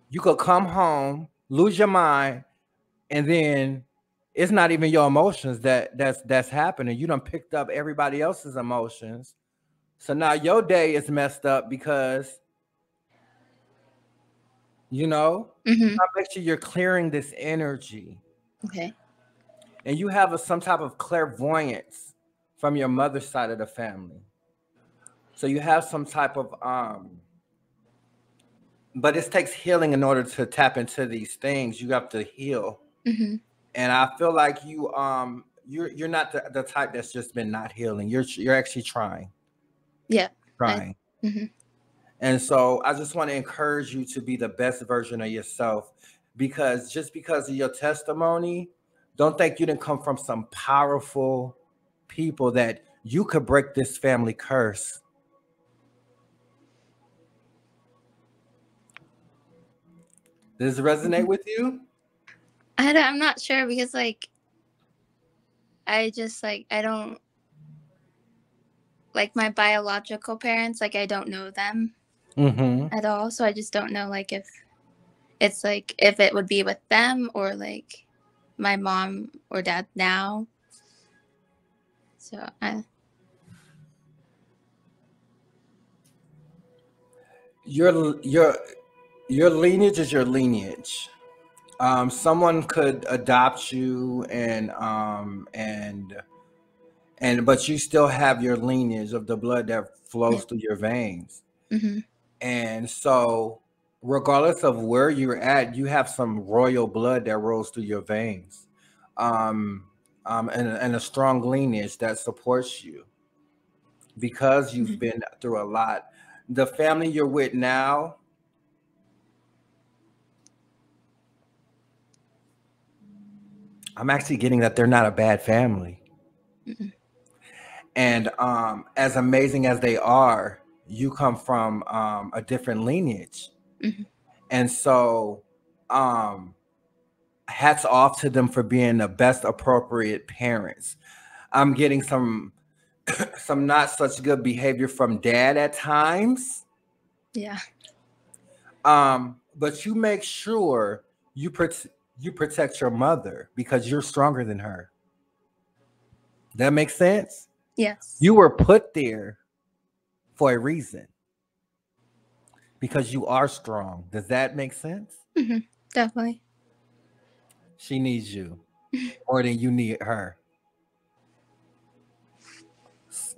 You could come home, lose your mind, and then it's not even your emotions that's happening. You done picked up everybody else's emotions. So now your day is messed up because you Mhm. gotta make sure you're clearing this energy. Okay. And you have some type of clairvoyance from your mother's side of the family. So you have some type of but it takes healing in order to tap into these things. You have to heal. Mhm. And I feel like you're not the type that's just been not healing. You're actually trying. Yeah. Trying. Mhm. And so I just want to encourage you to be the best version of yourself, because just because of your testimony, don't think you didn't come from some powerful people that you could break this family curse. Does it resonate with you? I'm not sure because I just I don't like my biological parents. I don't know them at all, so I just don't know if it's if it would be with them or my mom or dad now. So Your lineage is your lineage. Someone could adopt you and but you still have your lineage of the blood that flows through your veins. Mm-hmm. And so regardless of where you're at, you have some royal blood that rolls through your veins. And a strong lineage that supports you because you've been through a lot. The family you're with now, I'm actually getting that they're not a bad family. Mm-hmm. And as amazing as they are, you come from a different lineage. Mm-hmm. And so hats off to them for being the best appropriate parents. I'm getting some not such good behavior from dad at times. Yeah. But you make sure you protect your mother because you're stronger than her. That makes sense? Yes. You were put there for a reason because you are strong. Does that make sense? Mm-hmm. Definitely. She needs you more than you need her.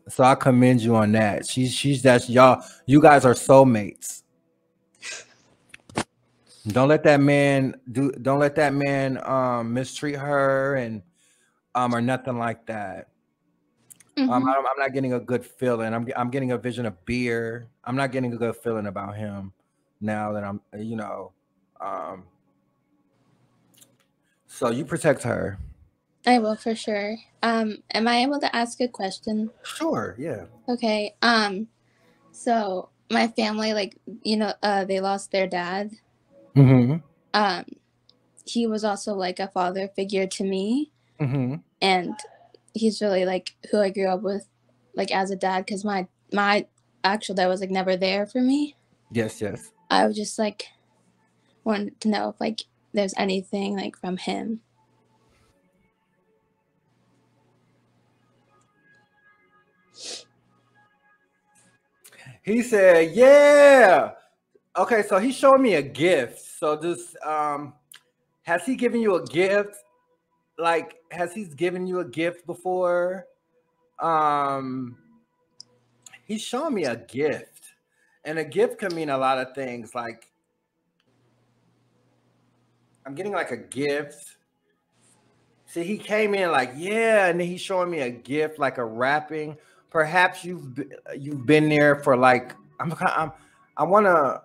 So I commend you on that. She's that's y'all. You guys are soulmates. Don't let that man mistreat her and or nothing like that. Mm-hmm. I'm not getting a good feeling. I'm getting a vision of beer. I'm not getting a good feeling about him now that I'm um so you protect her. I will for sure. Am I able to ask a question? Sure, yeah. Okay. So my family, like, they lost their dad. Mm-hmm. He was also like a father figure to me. Mm-hmm. And he's really like who I grew up with, like as a dad, because my actual dad was like never there for me. Yes, yes. I was just like wanted to know if like there's anything like from him. He said, yeah. Okay, so he showed me a gift. So this has he given you a gift? Like, has he given you a gift before? He's showing me a gift. And a gift can mean a lot of things. Like, I'm getting like a gift. See, he came in like, yeah, and then he's showing me a gift, like a wrapping. Perhaps you've been there for like I want to.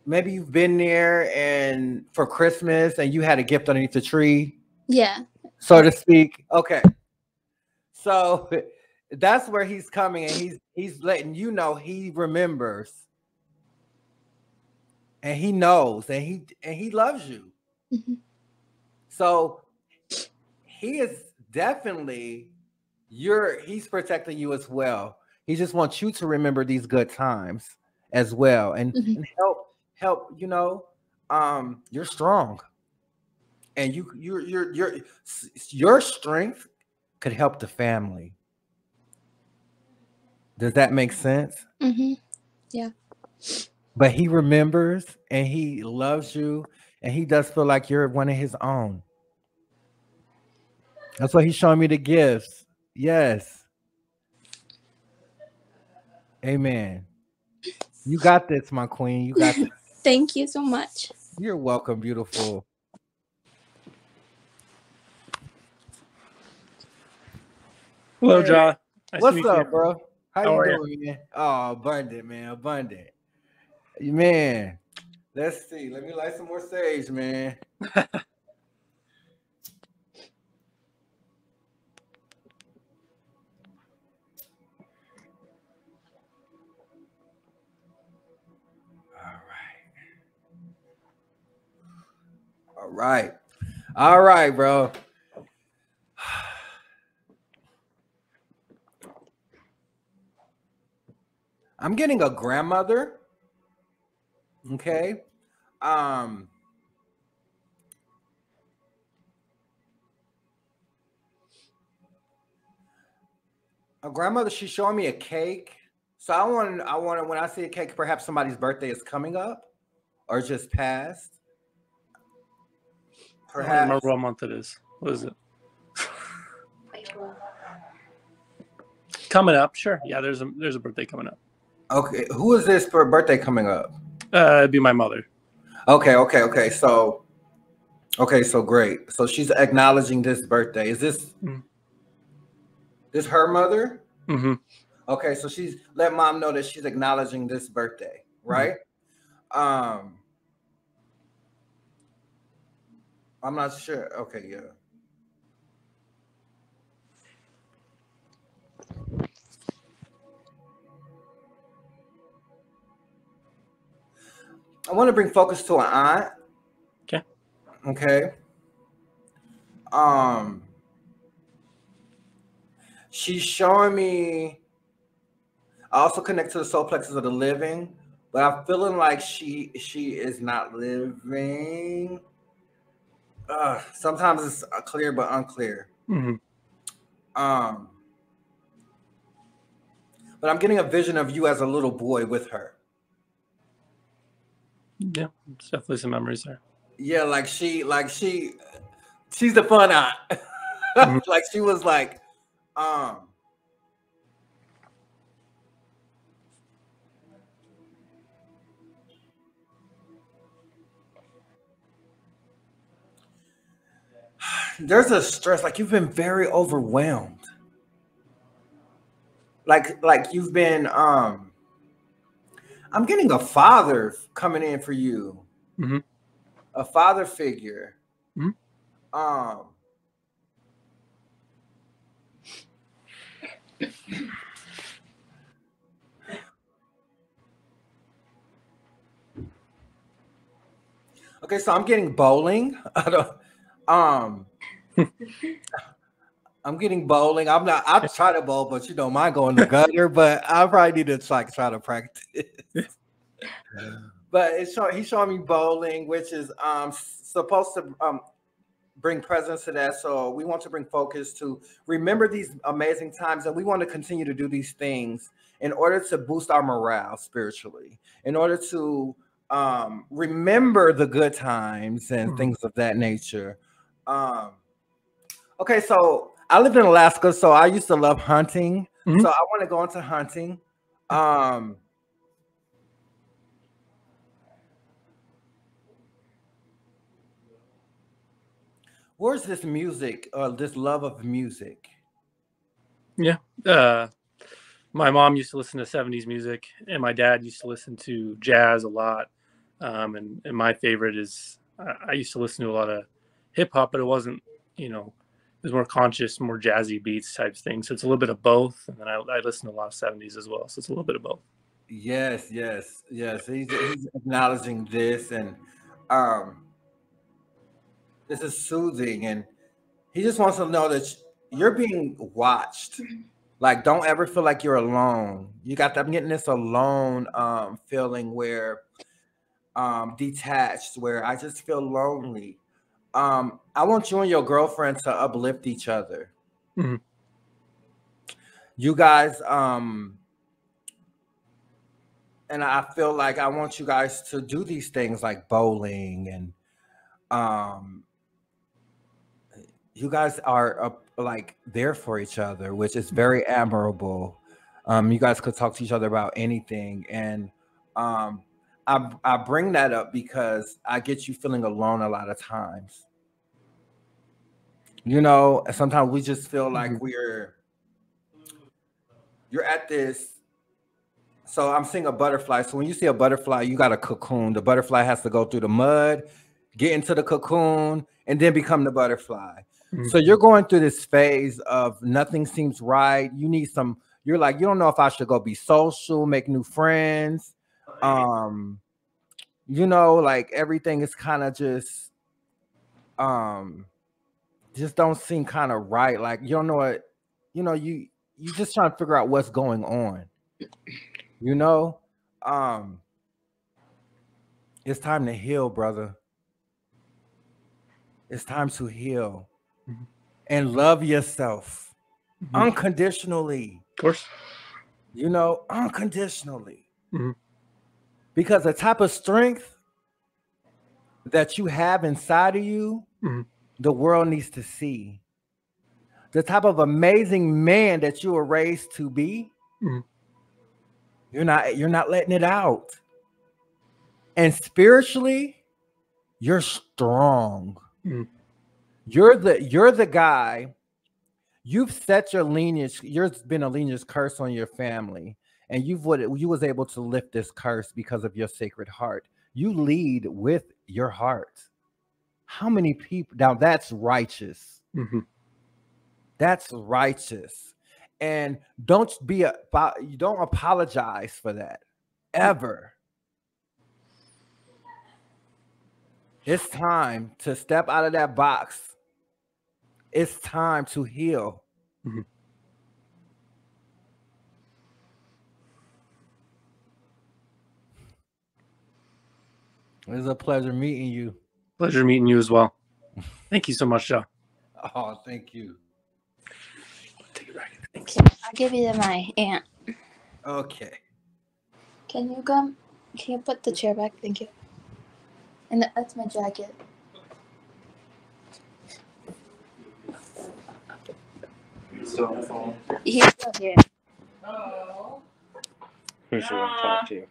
Maybe you've been there and for Christmas, and you had a gift underneath the tree. Yeah. So to speak. Okay. So that's where he's coming, and he's letting you know he remembers, and he knows, and he loves you. Mm-hmm. So he is definitely he's protecting you as well. He just wants you to remember these good times as well, and help. You're strong, and your strength could help the family. Does that make sense? Mm-hmm. Yeah. But he remembers, and he loves you, and he does feel like you're one of his own. That's why he's showing me the gifts. Yes. Amen. You got this, my queen. You got this. Thank you so much. You're welcome, beautiful. Hello, Ja. What's up, bro? How are you doing, man? Oh, abundant, man. Abundant. Man, let's see. Let me light some more sage, man. All right, bro. I'm getting a grandmother. Okay. A grandmother, she's showing me a cake. So I want when I see a cake, perhaps somebody's birthday is coming up or just passed. Perhaps. I don't remember what month it is. What is it? Coming up, sure. Yeah, there's a birthday coming up. Okay, who is this for a birthday coming up? It'd be my mother. Okay. So great. So she's acknowledging this birthday. Is this this her mother? Mm-hmm. Okay, so she's let mom know that she's acknowledging this birthday, right? Mm-hmm. I'm not sure. Okay, yeah. I want to bring focus to an aunt. Okay. She's showing me. I also connect to the soul plexus of the living, but I'm feeling like she is not living. Sometimes it's clear but unclear. Mm-hmm. But I'm getting a vision of you as a little boy with her. Yeah, there's definitely some memories there. Yeah, she's the fun aunt. Mm-hmm. Like she was like, there's a stress, like you've been very overwhelmed. Like you've been I'm getting a father coming in for you. Mm-hmm. A father figure. Mm-hmm. Okay, so I'm getting bowling. I'm getting bowling. I try to bowl, but you know, mine go in the gutter, but I probably need to try to practice. But he's showing me bowling, which is supposed to bring presence to that. So we want to bring focus to remember these amazing times, and we want to continue to do these things in order to boost our morale spiritually, in order to remember the good times and things of that nature. Okay, so I lived in Alaska, so I used to love hunting. So I want to go into hunting. Where's this music, this love of music? Yeah. My mom used to listen to 70s music, and my dad used to listen to jazz a lot. And my favorite is I used to listen to a lot of hip hop, but it wasn't, you know, it was more conscious, more jazzy beats type things. So it's a little bit of both. And then I listen to a lot of 70s as well. So it's a little bit of both. Yes. He's acknowledging this, and this is soothing, and he just wants to know that you're being watched. Like, don't ever feel like you're alone. I'm getting this alone feeling where detached, where I just feel lonely. I want you and your girlfriend to uplift each other. Mm-hmm. You guys, and I feel like I want you guys to do these things like bowling, and you guys are like there for each other, which is very admirable. You guys could talk to each other about anything, and I bring that up because I get you feeling alone a lot of times. You know, sometimes we just feel like you're at this. So I'm seeing a butterfly. So when you see a butterfly, you got a cocoon. The butterfly has to go through the mud, get into the cocoon, and then become the butterfly. So you're going through this phase of nothing seems right. You're like, you don't know if I should go be social, make new friends. You know, like everything is kind of just don't seem kind of right. Like you don't know what, you know, you just trying to figure out what's going on. You know, it's time to heal, brother. It's time to heal and love yourself unconditionally. Of course. You know, unconditionally. Because the type of strength that you have inside of you, the world needs to see. The type of amazing man that you were raised to be, you're not letting it out. And spiritually, you're strong. You're the guy. You've set your lineage. There's been a lineage curse on your family, and you was able to lift this curse because of your sacred heart. You lead with your heart. How many people? Now that's righteous. That's righteous. And don't apologize for that ever. It's time to step out of that box. It's time to heal. It was a pleasure meeting you. Pleasure meeting you as well. Thank you so much, Joe. Oh, thank you. Take it back. Thanks. I'll give you to my aunt. Okay. Can you put the chair back? Thank you. And that's my jacket. Still on the phone? He's still here. Who should I talk to?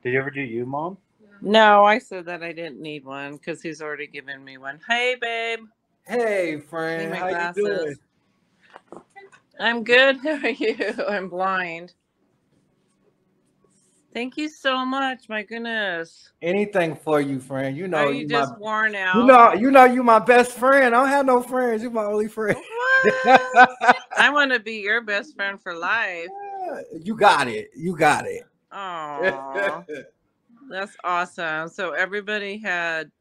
Did you ever do you, Mom? No, I said that I didn't need one because he's already given me one. Hey, babe. Hey, Need friend, my how you doing? glasses. I'm good. How are you? I'm blind. Thank you so much. My goodness. Anything for you, friend. You Are know you you my. just worn You out? you my best friend. I don't have no friends. You my only friend. What? I want to be your best friend for life. You got it. You got it. Oh, that's awesome. So everybody had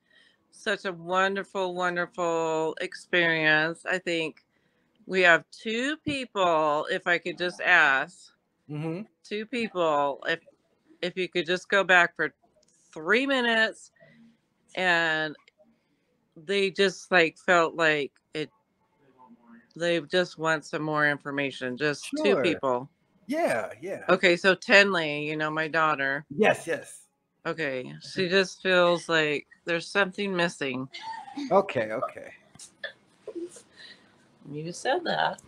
such a wonderful, wonderful experience. I think we have two people, if I could just ask, Mm-hmm. two people, if you could just go back for 3 minutes and they just like felt like it, they just want some more information. Just two Sure. people. Yeah. Okay, so Tenley, you know, my daughter. Yes. Okay, she just feels like there's something missing. Okay. You said that.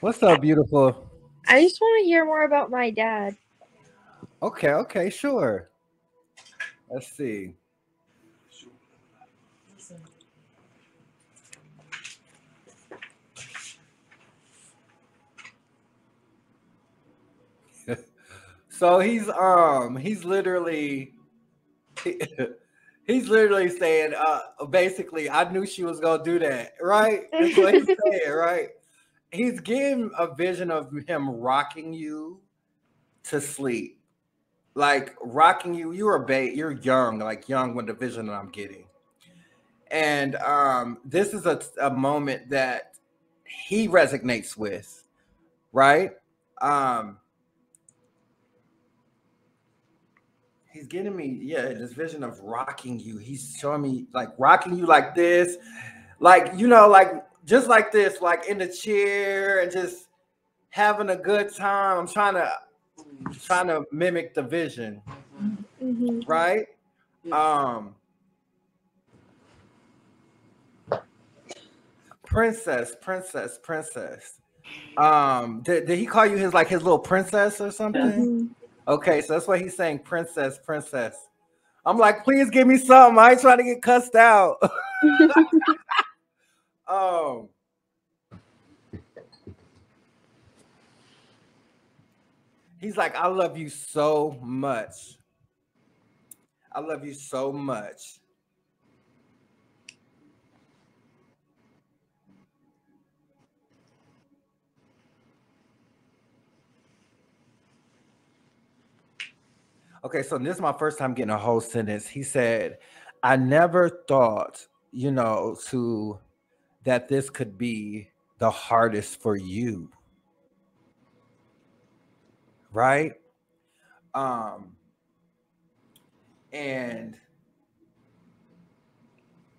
What's up, beautiful? I just want to hear more about my dad. Okay, sure. Let's see. So he's literally he's literally saying basically I knew she was gonna do that, right? That's what he's saying, right? He's getting a vision of him rocking you to sleep. Like rocking you, you're young, like young when the vision that I'm getting. And this is a moment that he resonates with, right? Um He's getting me, this vision of rocking you. He's showing me like rocking you like this, like like just like this, like in the chair and just having a good time. I'm trying to mimic the vision, right? Princess. Did he call you his little princess or something? Okay, so that's what he's saying, princess. I'm like, please give me something. I ain't trying to get cussed out. He's like, I love you so much. I love you so much. Okay, so this is my first time getting a whole sentence. He said, I never thought, that this could be the hardest for you. Right? And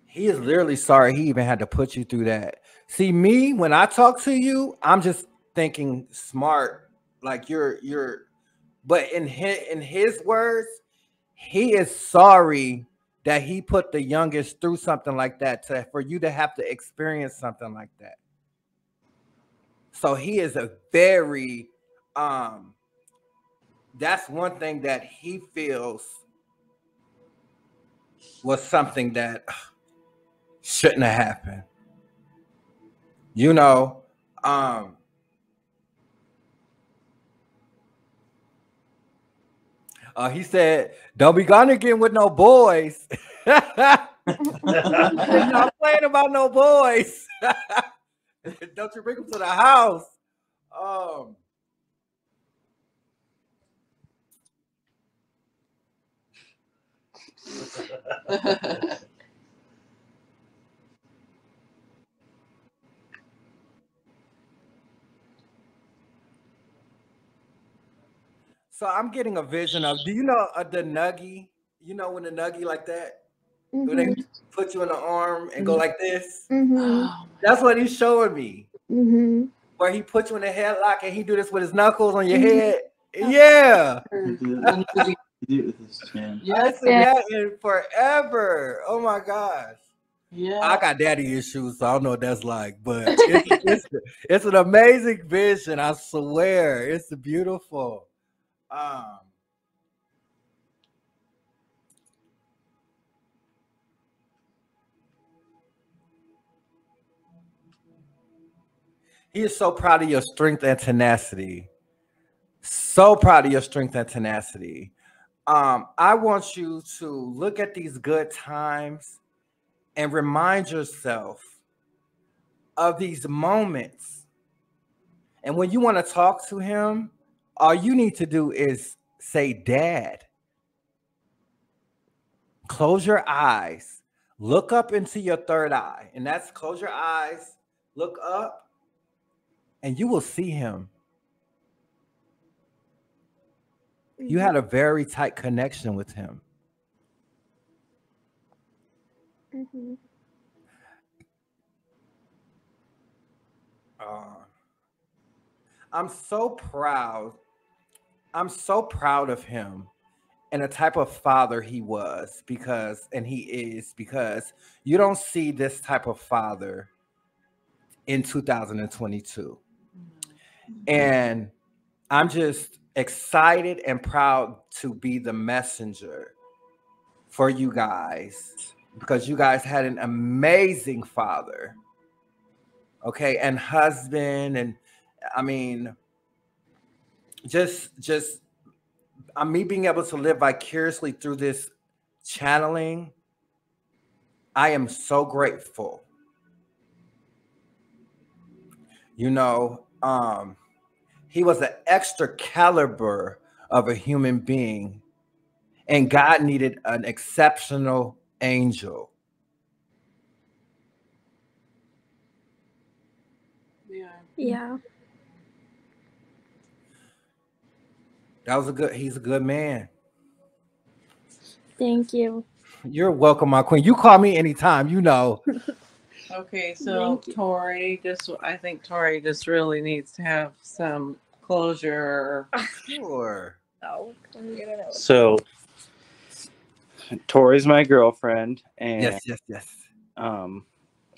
he is literally sorry he even had to put you through that. See, me, when I talk to you, I'm just thinking smart, like but in his words, he is sorry that he put the youngest through something like that for you to have to experience something like that. So he is a very that's one thing that he feels was something that shouldn't have happened. He said, don't be gone again with no boys. Not playing about no boys. Don't you bring them to the house. So I'm getting a vision of, do you know the nuggie? You know when the nuggie like that? When they put you in the arm and go like this? That's what he's showing me. Where he put you in a headlock and he do this with his knuckles on your head. Yeah. Yes, that in forever. Oh my gosh. Yeah. I got daddy issues, so I don't know what that's like, but it's an amazing vision. I swear. It's beautiful. He is so proud of your strength and tenacity. So proud of your strength and tenacity. I want you to look at these good times and remind yourself of these moments. And when you want to talk to him, all you need to do is say, Dad. Close your eyes. Look up into your third eye. And that's close your eyes, look up, and you will see him. You had a very tight connection with him. Mm-hmm. I'm so proud. I'm so proud of him and the type of father he was and he is, because you don't see this type of father in 2022. And I'm just excited and proud to be the messenger for you guys, because you guys had an amazing father, okay, and husband. And I mean, just me being able to live vicariously through this channeling, I am so grateful. You know, he was an extra caliber of a human being, and God needed an exceptional angel. Yeah. He's a good man. Thank you. You're welcome, my queen. You call me anytime, you know. Okay, so Tori, I think Tori just really needs to have some closure. Sure. Oh, So, Tori's my girlfriend, and yes.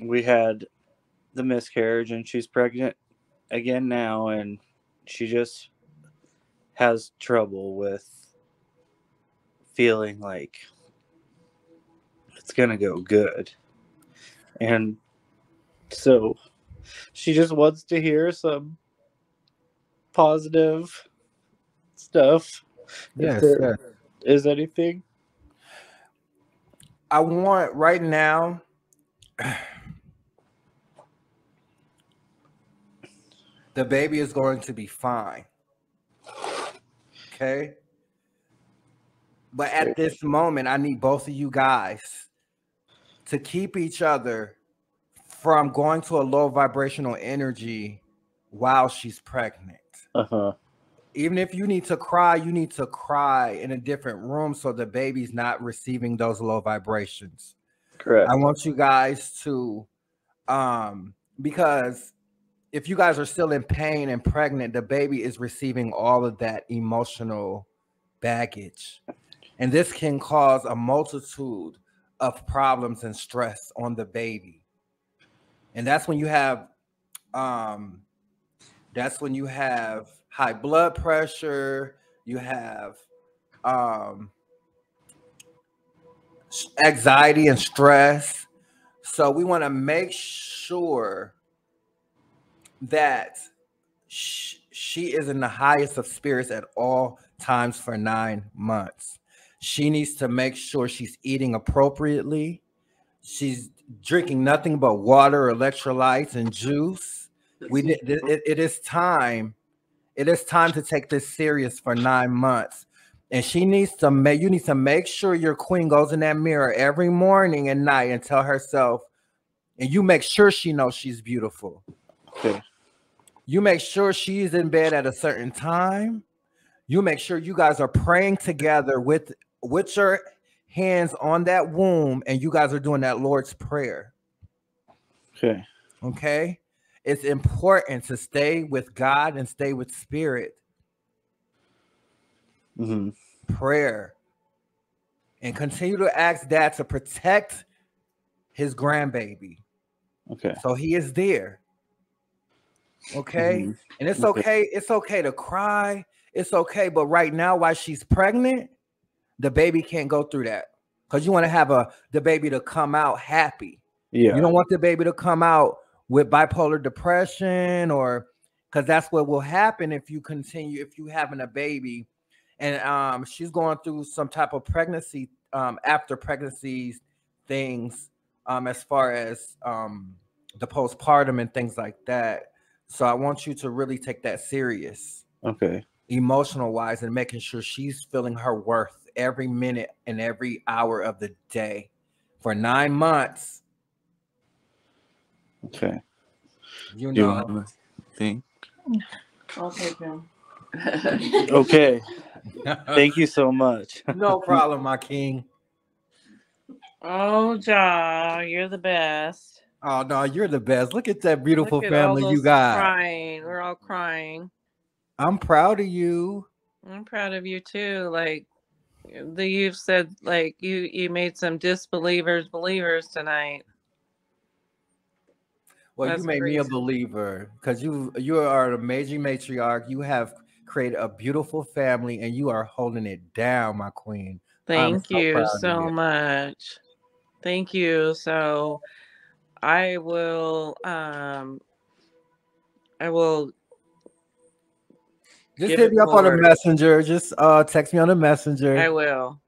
We had the miscarriage, and she's pregnant again now, and she just has trouble with feeling like it's gonna go good, and so she just wants to hear some positive stuff. Yes, if there yes. is anything. I want right now, the baby is going to be fine. Okay? But at this moment, I need both of you guys to keep each other from going to a low vibrational energy while she's pregnant. Even if you need to cry, you need to cry in a different room so the baby's not receiving those low vibrations. Correct. I want you guys to, because if you guys are still in pain and pregnant, the baby is receiving all of that emotional baggage. And this can cause a multitude of problems and stress on the baby. And that's when you have high blood pressure, you have anxiety and stress. So we want to make sure that she is in the highest of spirits at all times for 9 months. She needs to make sure she's eating appropriately. She's drinking nothing but water, electrolytes, and juice. It is time. It is time to take this serious for 9 months. And you need to make sure your queen goes in that mirror every morning and night and tell herself, and you make sure she knows she's beautiful. Okay. You make sure she's in bed at a certain time. You make sure you guys are praying together with your hands on that womb, and you guys are doing that Lord's Prayer. Okay. Okay. It's important to stay with God and stay with Spirit. Prayer. And continue to ask Dad to protect his grandbaby. Okay. So he is there. Okay. And it's okay. It's okay to cry. It's okay. But right now, while she's pregnant, the baby can't go through that, because you want to have the baby to come out happy. Yeah. You don't want the baby to come out with bipolar depression, or because that's what will happen if you continue, if you having a baby and she's going through some type of pregnancy, after pregnancies things, as far as the postpartum and things like that. So I want you to really take that serious, Okay. emotional wise, and making sure she's feeling her worth every minute and every hour of the day for 9 months. Okay. You Do you know. want to think? I'll take him. Okay. Thank you so much. No problem, my king. Oh, Ja, you're the best. Oh no, you're the best. Look at that beautiful Look at all family you those got. crying. We're all crying. I'm proud of you. I'm proud of you too. Like you've said, like you made some disbelievers believers tonight. Well, That's you made me a crazy. believer because you are an amazing matriarch. You have created a beautiful family and you are holding it down, my queen. I'm Thank so you proud of so you. much. Thank you. So I will Just give hit it me up on the forward. messenger. Just text me on the messenger. I will.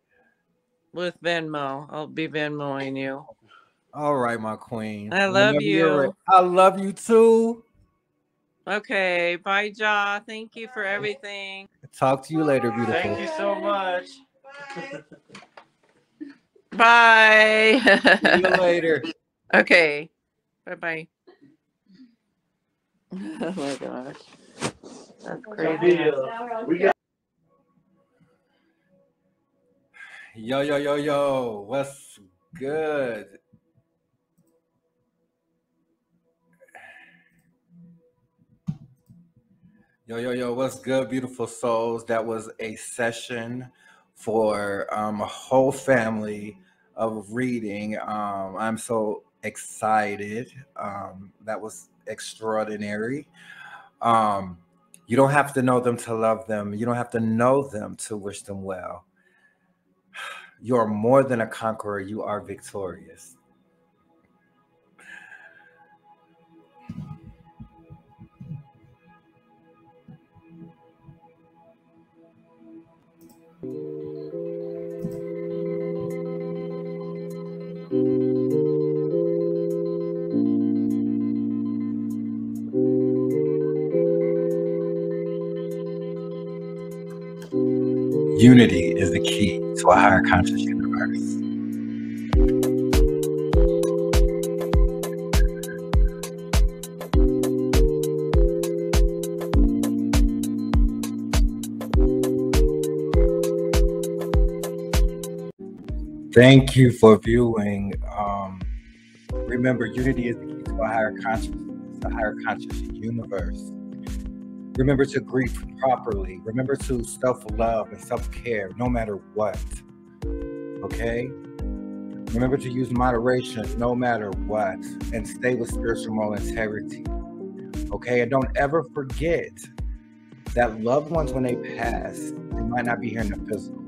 With Venmo. I'll be Venmoing you. All right, my queen. I love Whenever you're ready. you. I love you too. Okay. Bye, Ja. Thank you for everything. Talk to you later, beautiful. Thank you so much. Bye. See you later. Okay. Bye-bye. Oh my gosh. That's crazy. We got Yo. What's good? Yo, what's good, beautiful souls? That was a session for a whole family of reading. I'm so excited. That was extraordinary. You don't have to know them to love them. You don't have to know them to wish them well. You are more than a conqueror. You are victorious. Unity is the key to a higher conscious universe. Thank you for viewing. Remember, unity is the key to a higher consciousness, a higher conscious universe. Remember to grieve properly. Remember to self-love and self-care no matter what. Okay? Remember to use moderation no matter what and stay with spiritual moral integrity. Okay? And don't ever forget that loved ones, when they pass, they might not be here in the physical,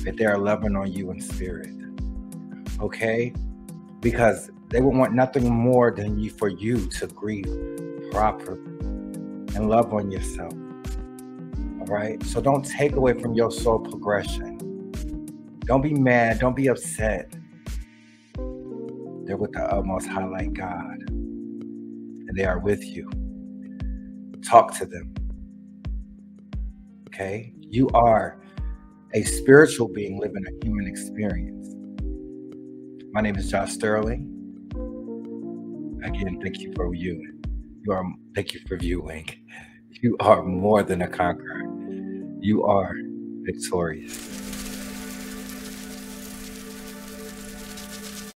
but they are loving on you in spirit. Okay? Because they would want nothing more than for you to grieve properly and love on yourself. All right? So don't take away from your soul progression. Don't be mad. Don't be upset. They're with the utmost high like God. And they are with you. Talk to them. Okay? You are a spiritual being living a human experience. My name is Josh Sterling. Again, thank you for viewing. Thank you for viewing. You are more than a conqueror. You are victorious.